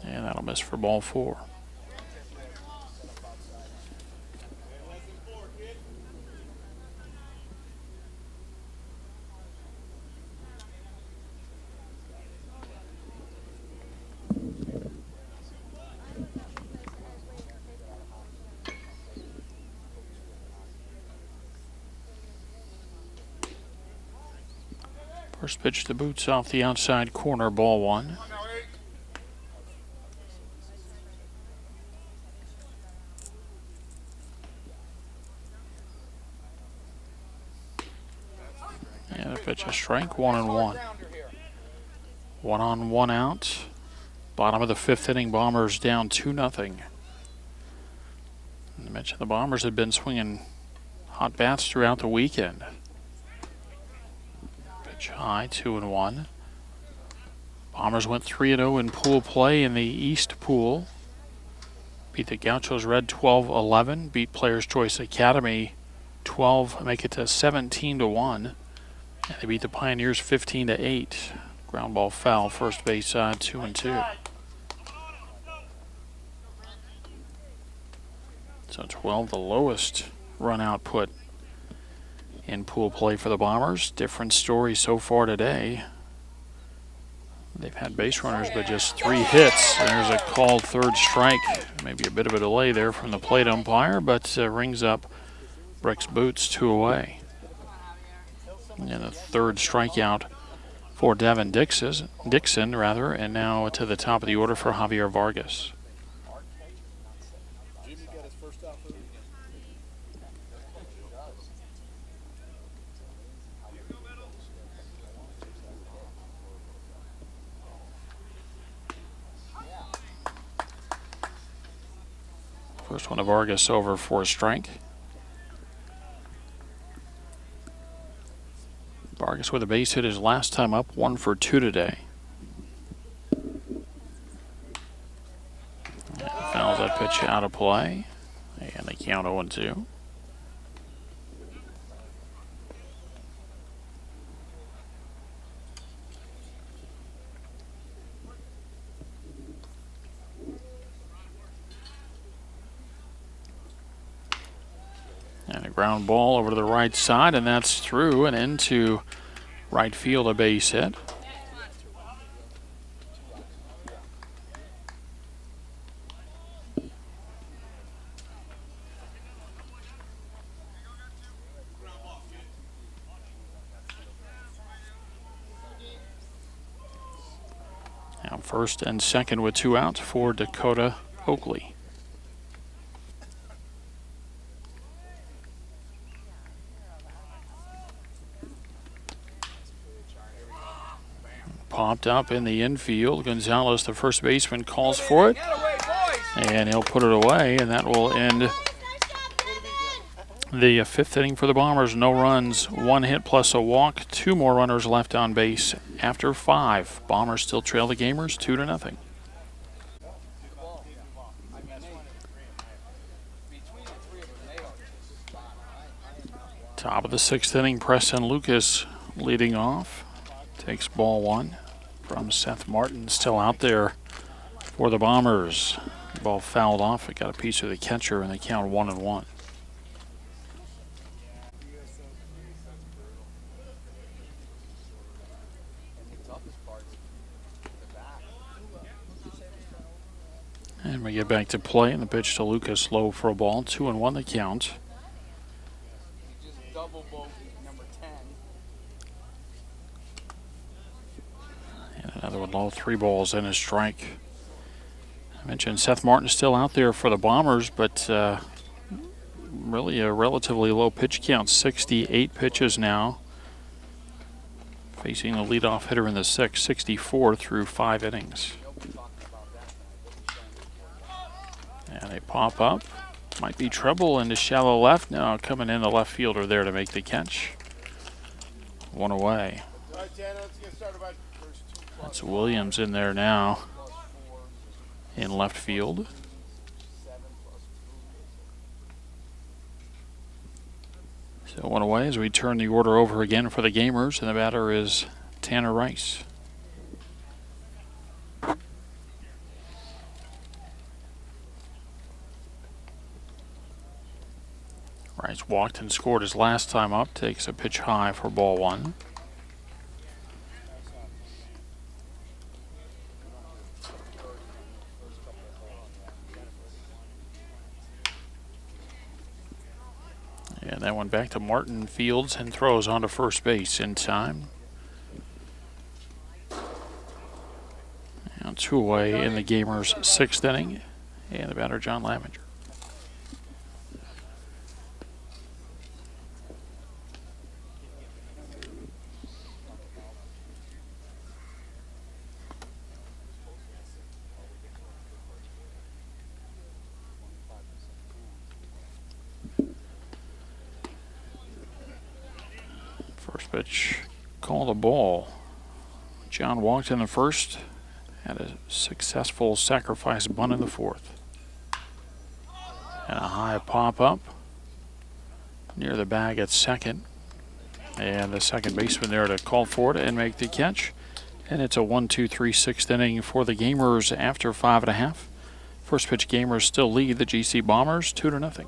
And that'll miss for ball 4. First pitch to Boots off the outside corner, ball 1. And the pitch a strike, 1-1. 1 on, 1 out. Bottom of the 5th inning, Bombers down 2-0. I mentioned the Bombers had been swinging hot bats throughout the weekend. High, 2-1. Bombers went 3-0 in pool play in the East Pool. Beat the Gauchos Red 12-11. Beat Players Choice Academy 12, make it to 17-1. And they beat the Pioneers 15-8. Ground ball foul, first base side, 2-2. So 12, the lowest run output in pool play for the Bombers. Different story so far today. They've had base runners, but just 3 hits. There's a called 3rd strike. Maybe a bit of a delay there from the plate umpire, but rings up Bricks boots, 2 away. And a third strikeout for Devin Dixon, and now to the top of the order for Javier Vargas. First one of Vargas over for a strike. Vargas with a base hit his last time up, 1 for 2 today. Fouls that pitch out of play, and they count 0-2. And a ground ball over to the right side, and that's through and into right field, a base hit. Now first and second with 2 outs for Dakota Oakley. Popped up in the infield. Gonzalez, the first baseman, calls for it. And he'll put it away, and that will end the 5th inning for the Bombers. No runs, 1 hit plus a walk, 2 more runners left on base after 5. Bombers still trail the Gamers 2-0. Top of the 6th inning, Preston Lucas leading off. Takes ball 1 from Seth Martin, still out there for the Bombers. The ball fouled off. It got a piece of the catcher, and they count 1-1. And we get back to play, and the pitch to Lucas low for a ball. 2-1 the count. And another one low, 3 balls and a strike. I mentioned Seth Martin still out there for the Bombers, but really a relatively low pitch count, 68 pitches now. Facing the leadoff hitter in the 6th, 64 through 5 innings. And they pop up. Might be trouble into shallow left. No, coming in the left fielder there to make the catch. 1 away. That's Williams in there now in left field. So 1 away as we turn the order over again for the Gamers, and the batter is Tanner Rice. Rice walked and scored his last time up, takes a pitch high for ball 1. And that one back to Martin fields and throws onto first base in time. Now 2 away in the Gamers' 6th inning, and the batter John Laminger. First pitch, call the ball. John walked in the 1st, had a successful sacrifice bunt in the 4th. And a high pop up near the bag at 2nd. And the second baseman there to call for it and make the catch. And it's a 1-2-3 6th inning for the Gamers after 5.5. First pitch, Gamers still lead the GC Bombers 2-0.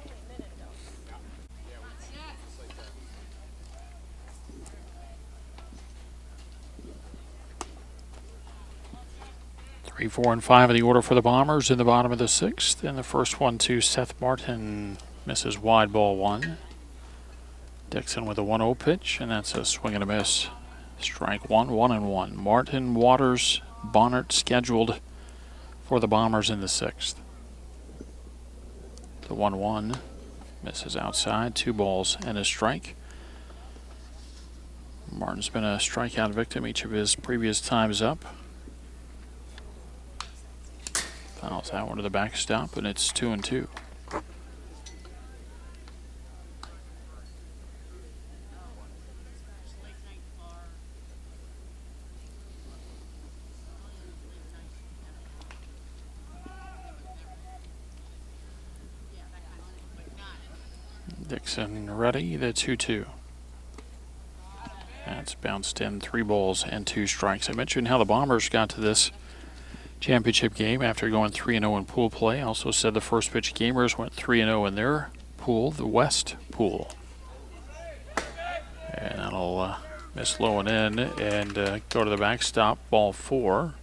3, 4, and 5 of the order for the Bombers in the bottom of the 6th. And the first one to Seth Martin, misses wide, ball 1. Dixon with a 1-0 pitch, and that's a swing and a miss. Strike one, 1-1. Martin, Waters, Bonnert scheduled for the Bombers in the 6th. The 1-1 misses outside, 2 balls and a strike. Martin's been a strikeout victim each of his previous times up. Fouls that one to the backstop, and it's 2-2. Dixon ready, the 2-2. That's bounced in, 3 balls and 2 strikes. I mentioned how the Bombers got to this championship game after going 3-0 in pool play. I also said the first pitch gamers went 3-0 in their pool, the West pool. And that'll miss low and in and go to the backstop, ball 4.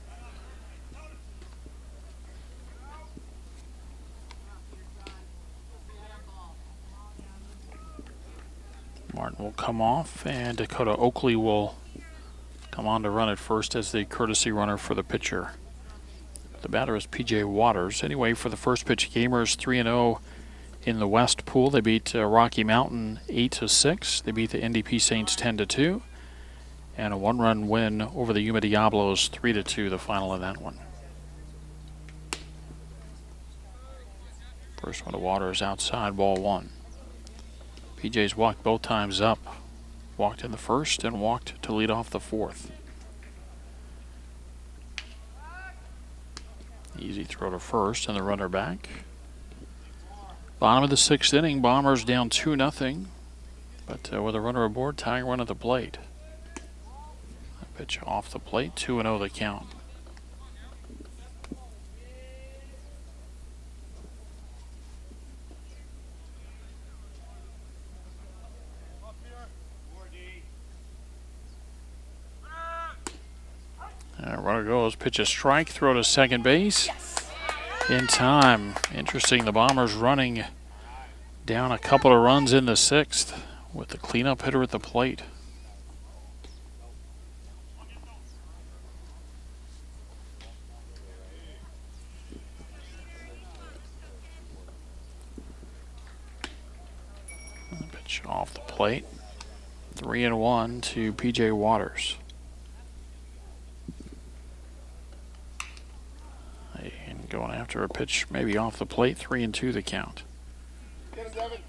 Martin will come off, and Dakota Oakley will come on to run at first as the courtesy runner for the pitcher. The batter is P.J. Waters. Anyway, for the first pitch gamers, 3-0 in the West pool. They beat Rocky Mountain 8-6. They beat the NDP Saints 10-2. And a 1-run win over the Yuma Diablos 3-2, the final of that one. First one to Waters outside, ball 1. PJ's walked both times up. Walked in the first and walked to lead off the 4th. Easy throw to first and the runner back. Bottom of the 6th inning, Bombers down 2-0. But with a runner aboard, tying run at the plate. A pitch off the plate, 2-0 the count. Runner goes, pitch a strike, throw to second base. In time. Interesting, the Bombers running down a couple of runs in the 6th with the cleanup hitter at the plate. Pitch off the plate. 3-1 to P.J. Waters. Going after a pitch maybe off the plate, 3-2 the count. Get him, Devin.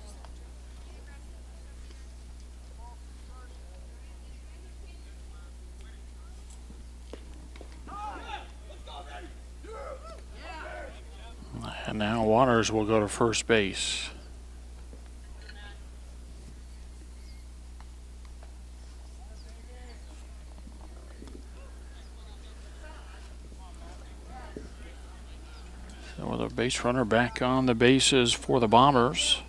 And now Waters will go to first base. With a base runner back on the bases for the Bombers.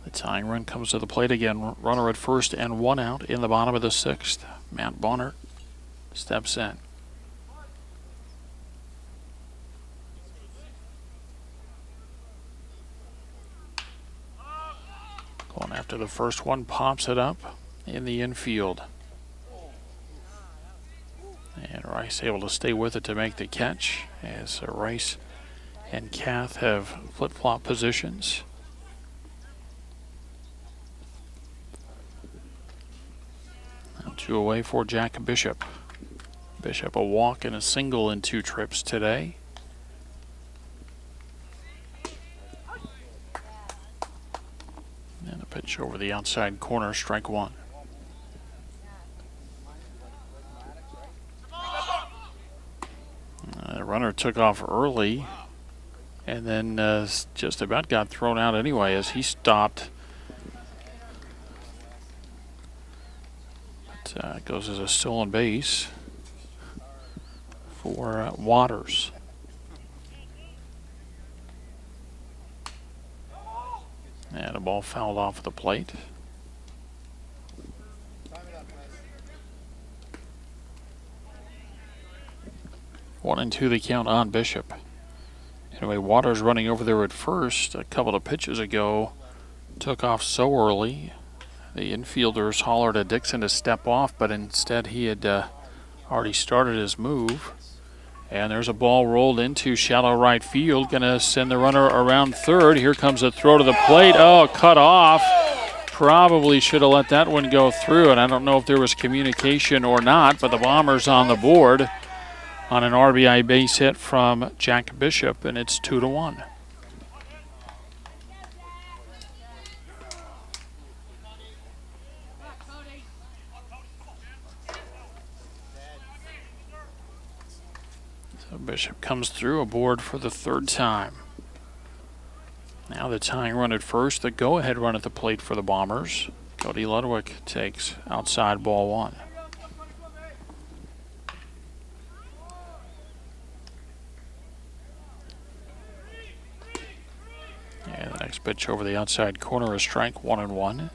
The tying run comes to the plate again. Runner at first and 1 out in the bottom of the 6th. Matt Bonnert steps in. Going after the first one, pops it up in the infield. And Rice able to stay with it to make the catch as Rice and Kath have flip-flop positions. Now 2 away for Jack Bishop. Bishop a walk and a single in 2 trips today. And a pitch over the outside corner, strike 1. The runner took off early and then just about got thrown out anyway as he stopped. But goes as a stolen base for Waters. And a ball fouled off the plate. One and 2 the count on Bishop. Anyway, Waters running over there at first a couple of pitches ago. Took off so early The infielders hollered at Dixon to step off, but instead he had already started his move. And there's a ball rolled into shallow right field. Going to send the runner around third. Here comes a throw to the plate. Oh, cut off. Probably should have let that one go through. And I don't know if there was communication or not, but the Bombers on the board on an RBI base hit from Jack Bishop, and it's 2-1. So Bishop comes through aboard for the third time. Now the tying run at first, the go-ahead run at the plate for the Bombers. Cody Ludwig takes outside ball one. And the next pitch over the outside corner is strike 1-1.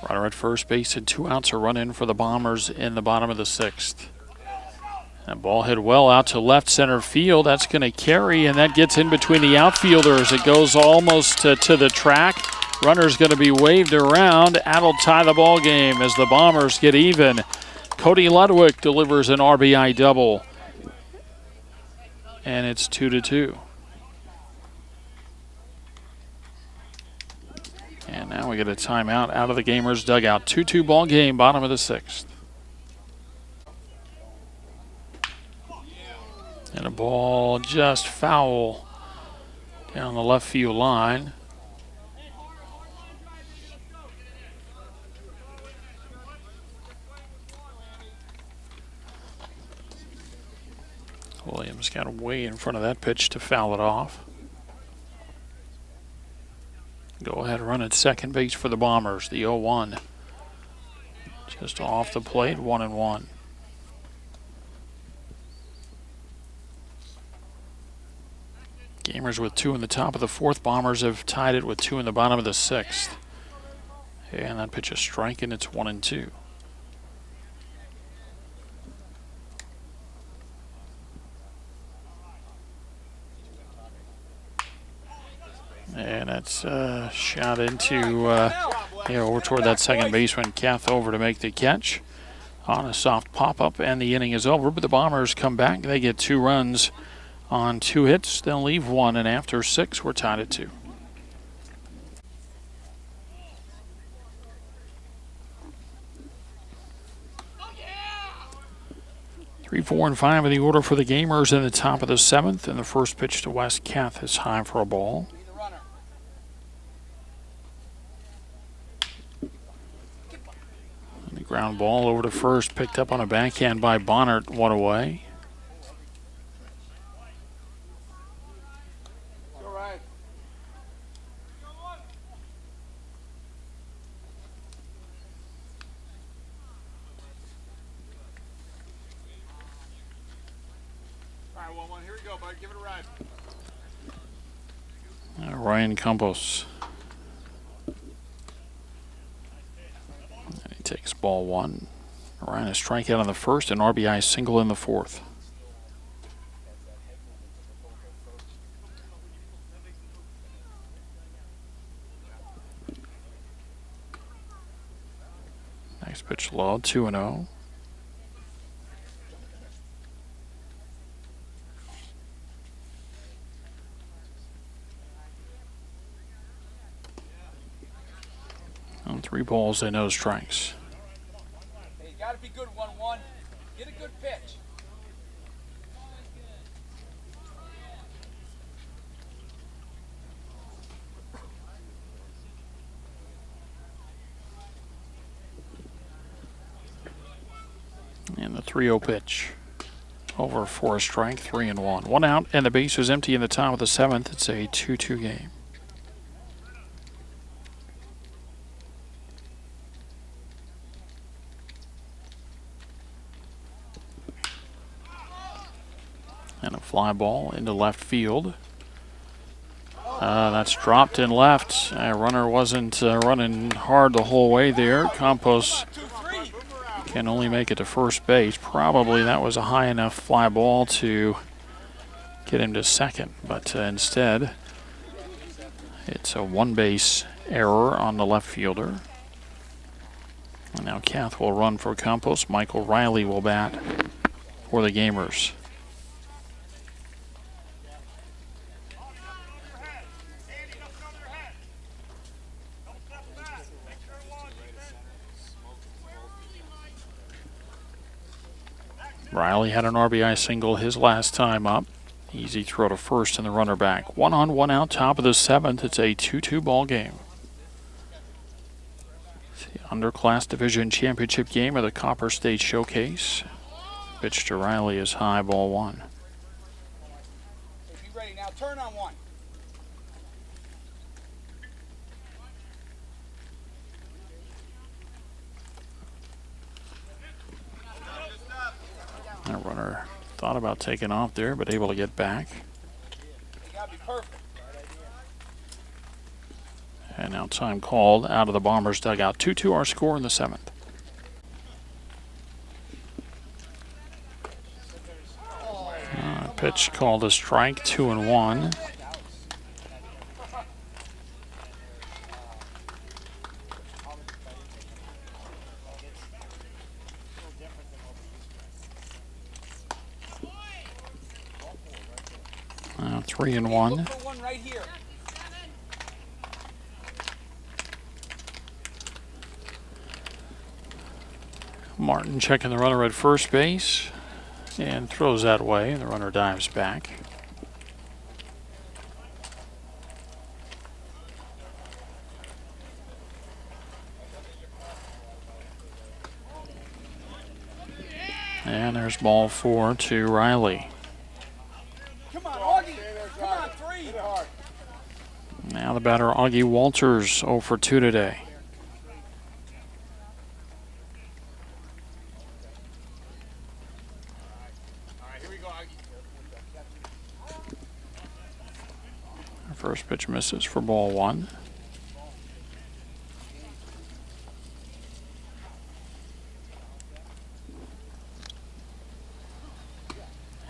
Runner at first base and 2 outs, a run in for the Bombers in the bottom of the 6th. That ball hit well out to left center field. That's going to carry, and that gets in between the outfielders. It goes almost to the track. Runner's going to be waved around. That'll tie the ball game as the Bombers get even. Cody Ludwig delivers an RBI double, and it's 2-2. And now we get a timeout out of the Gamers dugout. 2-2 ball game, bottom of the 6th. And a ball just foul down the left field line. Williams got way in front of that pitch to foul it off. Go ahead run at second base for the Bombers, the 0-1. Just off the plate, 1-1. Gamers with 2 in the top of the 4th. Bombers have tied it with 2 in the bottom of the 6th. And that pitch is striking. It's 1-2. And that's shot into over toward that second baseman, Kath, over to make the catch on a soft pop-up, and the inning is over. But the Bombers come back. They get 2 runs on 2 hits. They'll leave 1, and after 6, we're tied at 2. Three, 4, and 5 in the order for the Gamers in the top of the 7th, and the first pitch to West Kath is high for a ball. And the ground ball over to first, picked up on a backhand by Bonnert, 1 away. Give it a ride. Ryan Campos. And he takes ball 1. Ryan a strikeout on the first, and RBI single in the 4th. Next pitch low, 2-0. On 3 balls, they no strikes. Hey, you got to be good 1-1. Get a good pitch. And the 3-0 pitch. Over for a strike, 3-1. 1 out, and the base is empty in the top of the 7th. It's a 2-2 game. And a fly ball into left field. That's dropped in left. Runner wasn't running hard the whole way there. Campos can only make it to first base. Probably that was a high enough fly ball to get him to second. But instead, it's a 1 base error on the left fielder. And now Kath will run for Campos. Michael Riley will bat for the Gamers. Riley had an RBI single his last time up. Easy throw to first and the runner back. 1 on, 1 out, top of the 7th. It's a 2-2 ball game. It's the Underclass Division Championship game of the Copper State Showcase. Pitch to Riley is high, ball 1. Be ready now. Turn on 1. That runner thought about taking off there, but able to get back. You gotta be perfect. And now time called out of the Bombers' dugout. 2-2 our score in the 7th. Pitch called a strike, 2-1. Now 3-1. Look for 1 right here. Martin checking the runner at first base and throws that way. The runner dives back. And there's ball 4 to Riley. Come on, Augie. Come on, 3. Now the batter, Augie Walters, 0 for 2 today. First pitch misses for ball 1.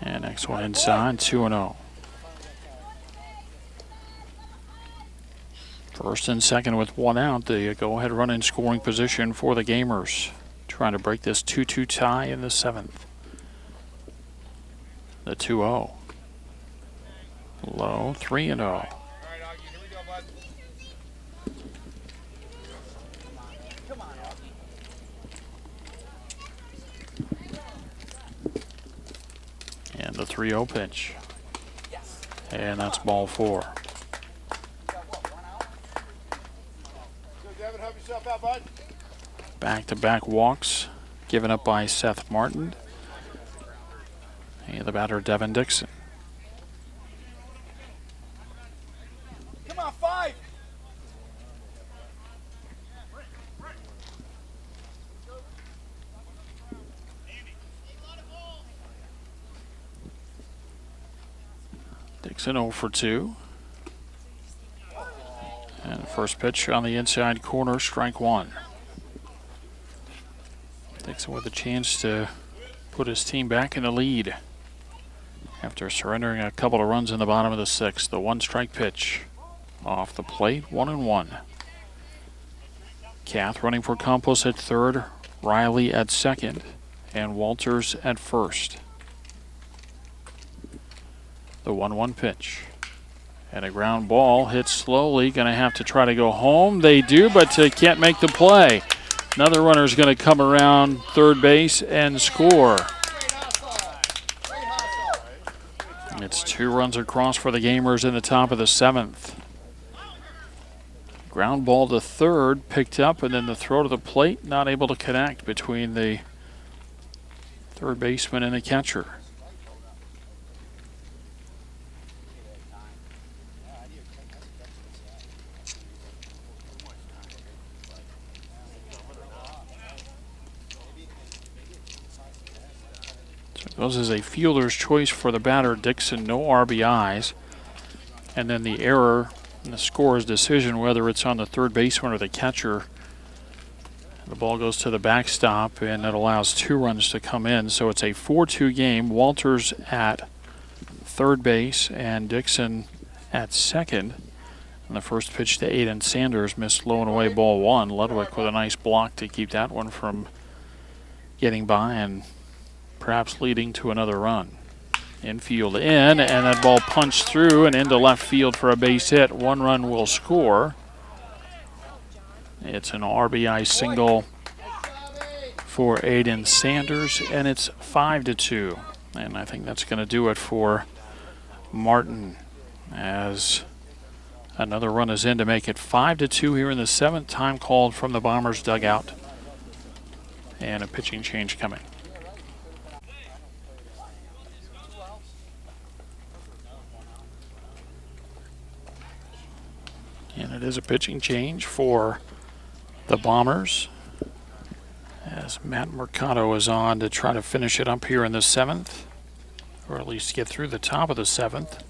And next one inside, 2-0. First and second with 1 out. The go-ahead run in scoring position for the Gamers. Trying to break this 2-2 tie in the 7th. The 2-0. Low, 3-0. And the 3-0 pitch. And that's ball 4. Back-to-back walks given up by Seth Martin. And the batter, Devin Dixon. Come on, 5. Dixon 0 for 2. And first pitch on the inside corner, strike 1. Dixon with a chance to put his team back in the lead after surrendering a couple of runs in the bottom of the 6th. The 1-strike pitch off the plate, 1-1. Kath running for Campos at third, Riley at second, and Walters at first. The 1-1 pitch. And a ground ball hit slowly. Going to have to try to go home. They do, but can't make the play. Another runner is going to come around third base and score. It's 2 runs across for the Gamers in the top of the 7th. Ground ball to third, picked up, and then the throw to the plate, not able to connect between the third baseman and the catcher. So it goes as a fielder's choice for the batter, Dixon, no RBIs. And then the error in the scorer's decision, whether it's on the third baseman or the catcher. The ball goes to the backstop, and it allows 2 runs to come in. So it's a 4-2 game. Walters at third base and Dixon at second. And the first pitch to Aiden Sanders missed low and away, ball one. Ludwig with a nice block to keep that one from getting by and perhaps leading to another run. Infield in, and that ball punched through and into left field for a base hit. 1 run will score. It's an RBI single for Aiden Sanders, and it's 5-2. And I think that's going to do it for Martin, as another run is in to make it 5-2 here in the 7th. Time called from the Bombers dugout, and a pitching change coming. And it is a pitching change for the Bombers, as Matt Mercado is on to try to finish it up here in the 7th, or at least get through the top of the 7th.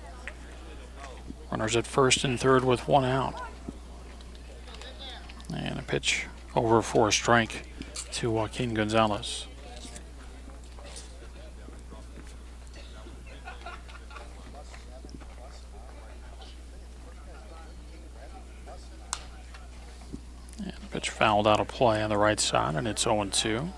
Runners at first and third with 1 out. And a pitch over for a strike to Joaquin Gonzalez. And the pitch fouled out of play on the right side, and it's 0-2.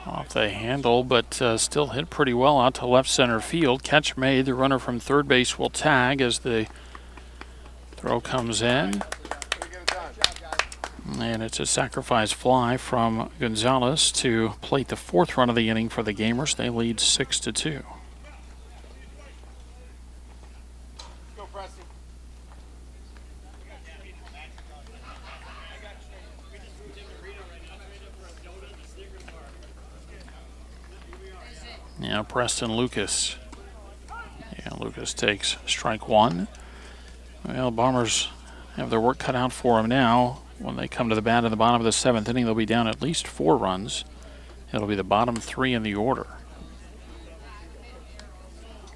Off the handle, but still hit pretty well out to left center field. Catch made. The runner from third base will tag as the throw comes in. And it's a sacrifice fly from Gonzalez to plate the 4th run of the inning for the Gamers. They lead 6-2. Now Preston Lucas. Yeah, Lucas takes strike 1. Well, Bombers have their work cut out for them now. When they come to the bat in the bottom of the 7th inning, they'll be down at least 4 runs. It'll be the bottom 3 in the order.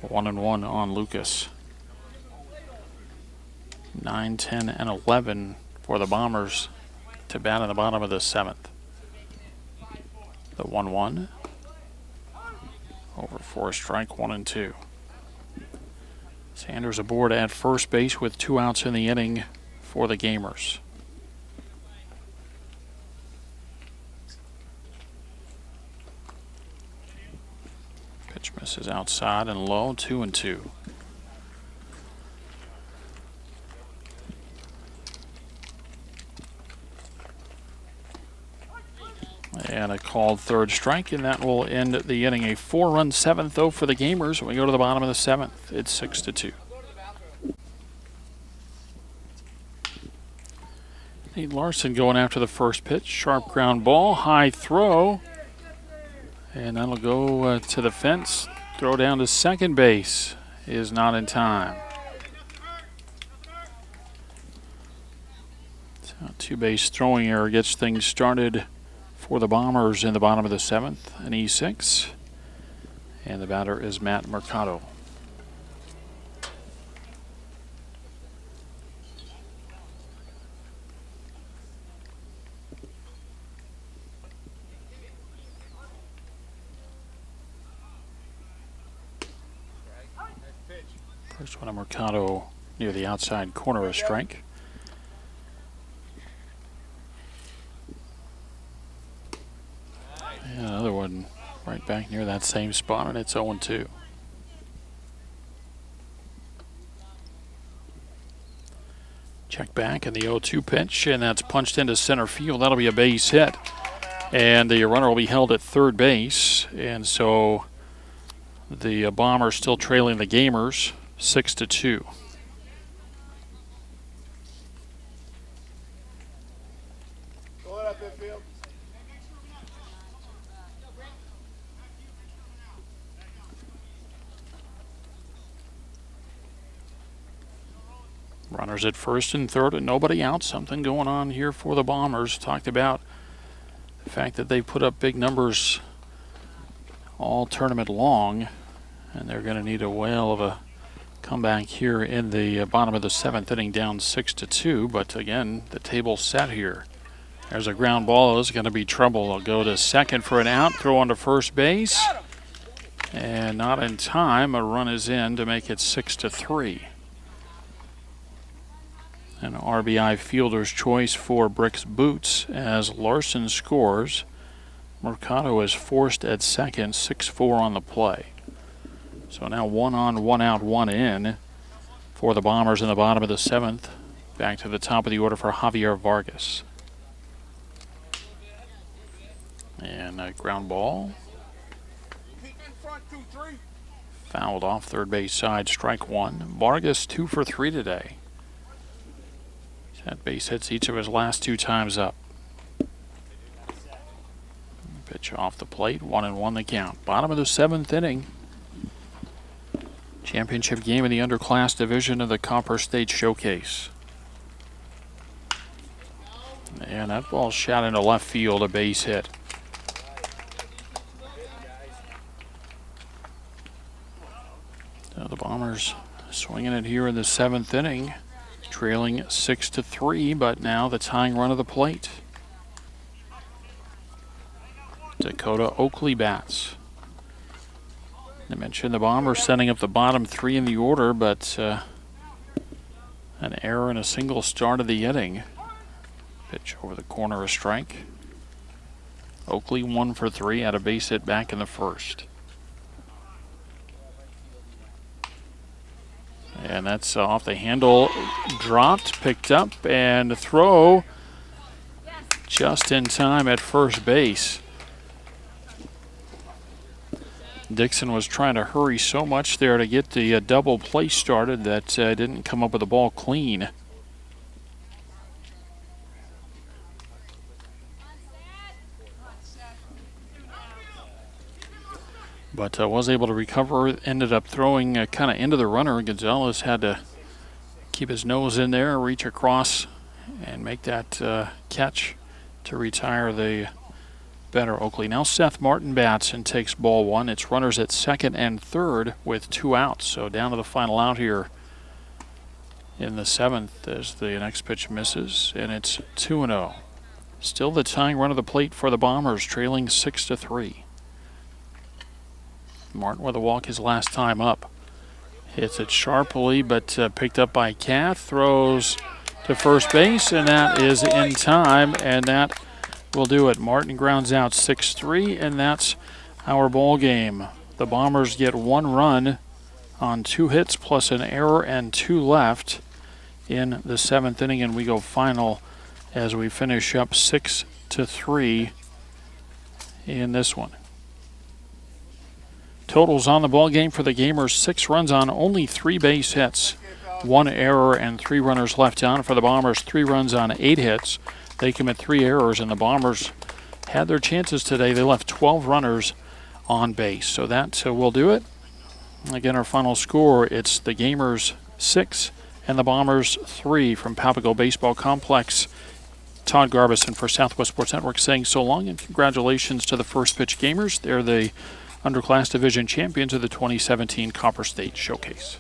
1-1 on Lucas. 9, 10, and 11 for the Bombers to bat in the bottom of the 7th. The 1-1. Over for a strike, 1-2. Sanders aboard at first base with 2 outs in the inning for the Gamers. Pitch misses outside and low, 2-2. And a called third strike, and that will end the inning. A 4-run 7th, though, for the Gamers. When we go to the bottom of the 7th, it's 6-2. Nate Larson going after the first pitch. Sharp ground ball, high throw. And that'll go to the fence. Throw down to second base is not in time. So a 2-base throwing error gets things started for the Bombers in the bottom of the 7th, an E6. And the batter is Matt Mercado. First one of Mercado near the outside corner, a strike. And another one right back near that same spot, and it's 0-2. Check back and the 0-2 pitch, and that's punched into center field. That'll be a base hit. And the runner will be held at third base. And so the Bombers still trailing the Gamers 6-2. Runners at first and third and nobody out. Something going on here for the Bombers. Talked about the fact that they put up big numbers all tournament long, and they're going to need a whale of a Come back here in the bottom of the 7th inning, down 6-2. But again, the table's set here. There's a ground ball. It's going to be trouble. They'll go to second for an out. Throw on to first base. And not in time. A run is in to make it 6-3. An RBI fielder's choice for Brick's Boots as Larson scores. Mercado is forced at second, 6-4 on the play. So now 1 on, 1 out, 1 in for the Bombers in the bottom of the 7th. Back to the top of the order for Javier Vargas. And a ground ball. Fouled off third base side, strike one. Vargas 2 for 3 today. He's had base hits each of his last 2 times up. Pitch off the plate, 1-1 the count. Bottom of the 7th inning. Championship game in the Underclass division of the Copper State Showcase. And that ball shot into left field, a base hit. So the Bombers swinging it here in the 7th inning, trailing 6-3, but now the tying run of the plate. Dakota Oakley bats. I mentioned the Bombers setting up the bottom 3 in the order, but an error and a single start of the inning. Pitch over the corner, a strike. Oakley 1 for 3, had a base hit back in the first. And that's off the handle, dropped, picked up, and a throw just in time at first base. Dixon was trying to hurry so much there to get the double play started that didn't come up with the ball clean. But was able to recover, ended up throwing kind of into the runner. Gonzalez had to keep his nose in there, reach across, and make that catch to retire the batter Oakley. Now Seth Martin bats and takes ball 1. It's runners at second and third with 2 outs. So down to the final out here in the 7th as the next pitch misses, and it's 2-0. Still the tying run of the plate for the Bombers, trailing 6-3. Martin with a walk his last time up. Hits it sharply, but picked up by Kath. Throws to first base, and that is in time, and that will do it. Martin grounds out 6-3, and that's our ball game. The Bombers get 1 run on 2 hits plus an error and 2 left in the 7th inning, and we go final as we finish up 6-3 in this one. Totals on the ball game for the Gamers: 6 runs on only 3 base hits, 1 error and 3 runners left on. For the Bombers, 3 runs on 8 hits. They commit 3 errors, and the Bombers had their chances today. They left 12 runners on base. So that will do it. Again, our final score, it's the Gamers 6 and the Bombers 3 from Papago Baseball Complex. Todd Garbison for Southwest Sports Network saying so long, and congratulations to the First Pitch Gamers. They're the Underclass Division champions of the 2017 Copper State Showcase.